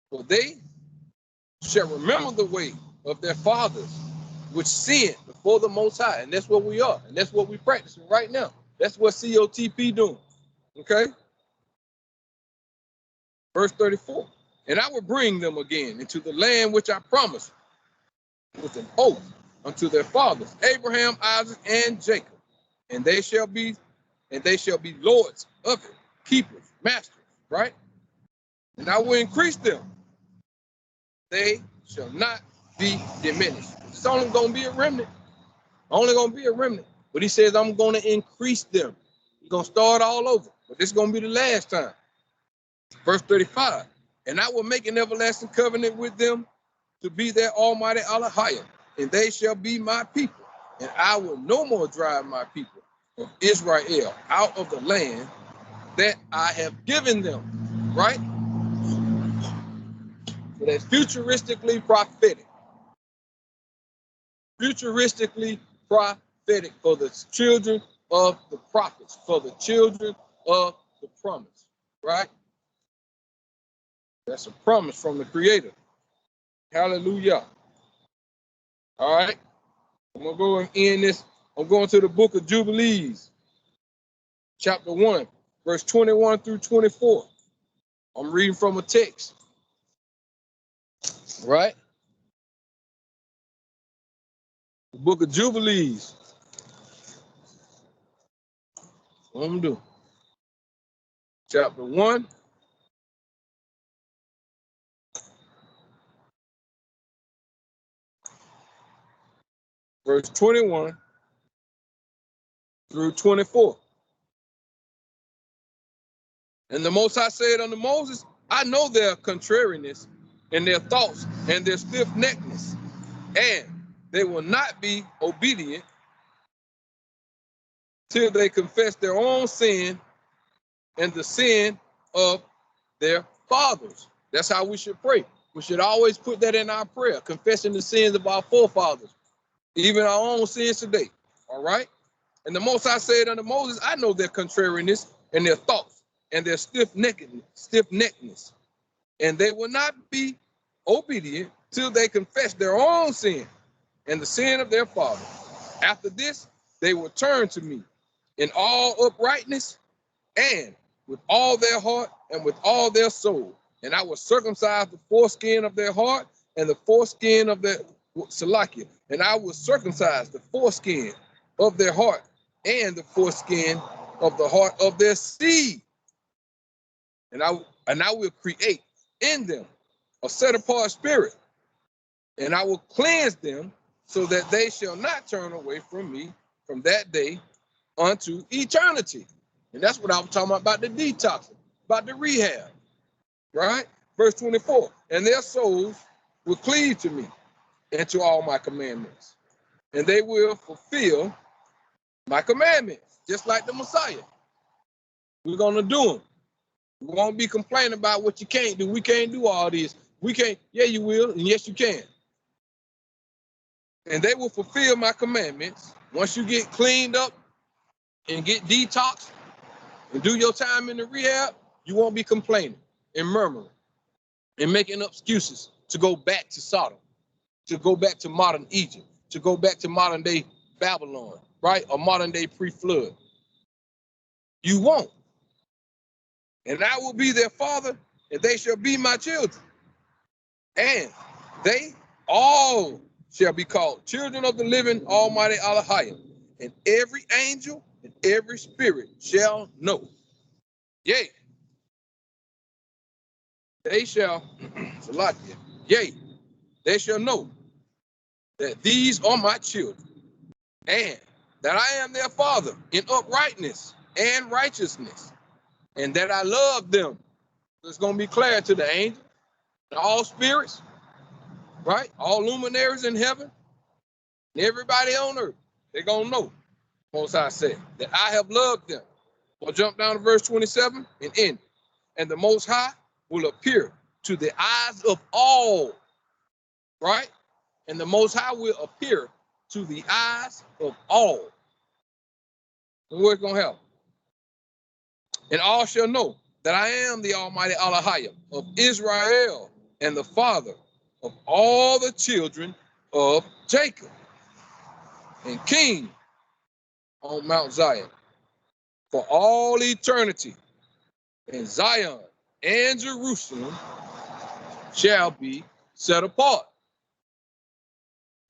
For they shall remember the way of their fathers, which sinned before the Most High. And that's what we are. And that's what we're practicing right now. That's what COTP doing. Okay? Verse 34. And I will bring them again into the land which I promised with an oath unto their fathers, Abraham, Isaac, and Jacob. And they shall be lords of it, keepers, masters, right? And I will increase them. They shall not be diminished. It's only going to be a remnant. Only going to be a remnant. But he says, I'm going to increase them. He's going to start all over. But this is going to be the last time. Verse 35. And I will make an everlasting covenant with them to be their Almighty Elohim, and they shall be my people. And I will no more drive my people of Israel out of the land that I have given them. Right? So that's futuristically prophetic. Futuristically prophetic for the children of the prophets, for the children of the promise. Right? That's a promise from the Creator. Hallelujah. All right. I'm going to go and end this. I'm going to the book of Jubilees, chapter 1, verse 21 through 24. I'm reading from a text. Right? The book of Jubilees. What I'm doing. Chapter 1. Verse 21 through 24. And the Most High said unto Moses, I know their contrariness and their thoughts and their stiff-neckedness, and they will not be obedient till they confess their own sin and the sin of their fathers. That's how we should pray. We should always put that in our prayer, confessing the sins of our forefathers, even our own sins today. All right? And the Most High said unto Moses, I know their contrariness and their thoughts and their stiff-neckedness, and they will not be obedient till they confess their own sin and the sin of their father. After this, they will turn to me in all uprightness and with all their heart and with all their soul. And I will circumcise the foreskin of their heart and the foreskin of their Salakia. And I will circumcise the foreskin of their heart and the foreskin of the heart of their seed. And I will create in them a set apart spirit, and I will cleanse them so that they shall not turn away from me from that day unto eternity. And that's what I was talking about the detoxing, about the rehab, right? Verse 24, and their souls will cleave to me and to all my commandments, and they will fulfill my commandments, just like the Messiah. We're going to do them. We won't be complaining about what you can't do. We can't do all this. We can't. Yeah, you will, and yes, you can. And they will fulfill my commandments. Once you get cleaned up and get detoxed and do your time in the rehab, you won't be complaining and murmuring and making up excuses to go back to Sodom, to go back to modern Egypt, to go back to modern day Babylon, right? Or modern day pre-flood. You won't. And I will be their father, and they shall be my children. And they all shall be called children of the living Almighty Elohim. And every angel and every spirit shall know. Yea, they shall, it's a lot here. Yea, they shall know that these are my children, and that I am their father in uprightness and righteousness, and that I love them. It's going to be clear to the angels, to all spirits, right? All luminaries in heaven, and everybody on earth. They're going to know, Most High said, that I have loved them. We'll jump down to verse 27 and end. And the Most High will appear to the eyes of all, right? And the Most High will appear to the eyes of all. And what's going to happen? And all shall know that I am the Almighty Elohim of Israel and the father of all the children of Jacob, and king on Mount Zion for all eternity. And Zion and Jerusalem shall be set apart.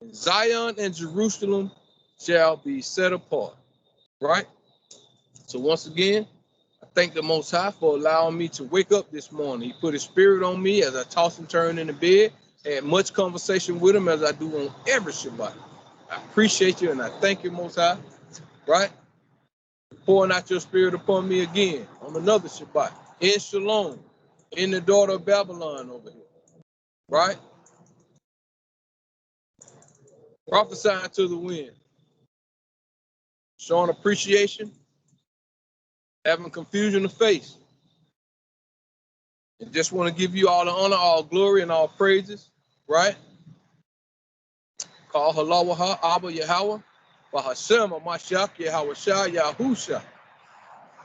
And Zion and Jerusalem shall be set apart. Right? So once again, I thank the Most High for allowing me to wake up this morning. He put his spirit on me as I toss and turn in the bed. I had much conversation with him as I do on every Shabbat. I appreciate you and I thank you, Most High. Right? Pouring out your spirit upon me again on another Shabbat. In Shalom. In the daughter of Babylon over here. Right? Prophesying to the wind. Showing appreciation. Having confusion of face. And just want to give you all the honor, all glory, and all praises. Right? Call Halawaha, Abba Yahweh, Bahashem, Mashak, Yahweh Shah, Yahusha.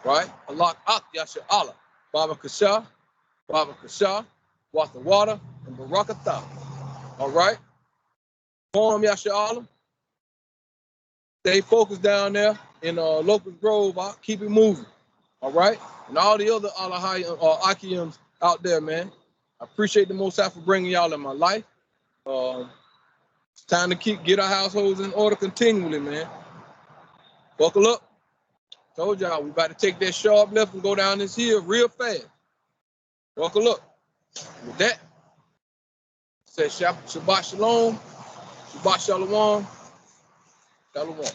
Right? Allah Ak Yasha Allah. Baba Kasha, Watha Water, and Barakatah. All right? Form Yasha Allah. Stay focused down there in Locust Grove. I'll keep it moving. All right? And all the other Alahai or Akiums out there, man. I appreciate the Most High for bringing y'all in my life. It's time to get our households in order continually, man. Buckle up. Told y'all we about to take that sharp left and go down this hill real fast. Buckle up. With that, say Shabbat Shalom, Shabbat Shalom, Shalom.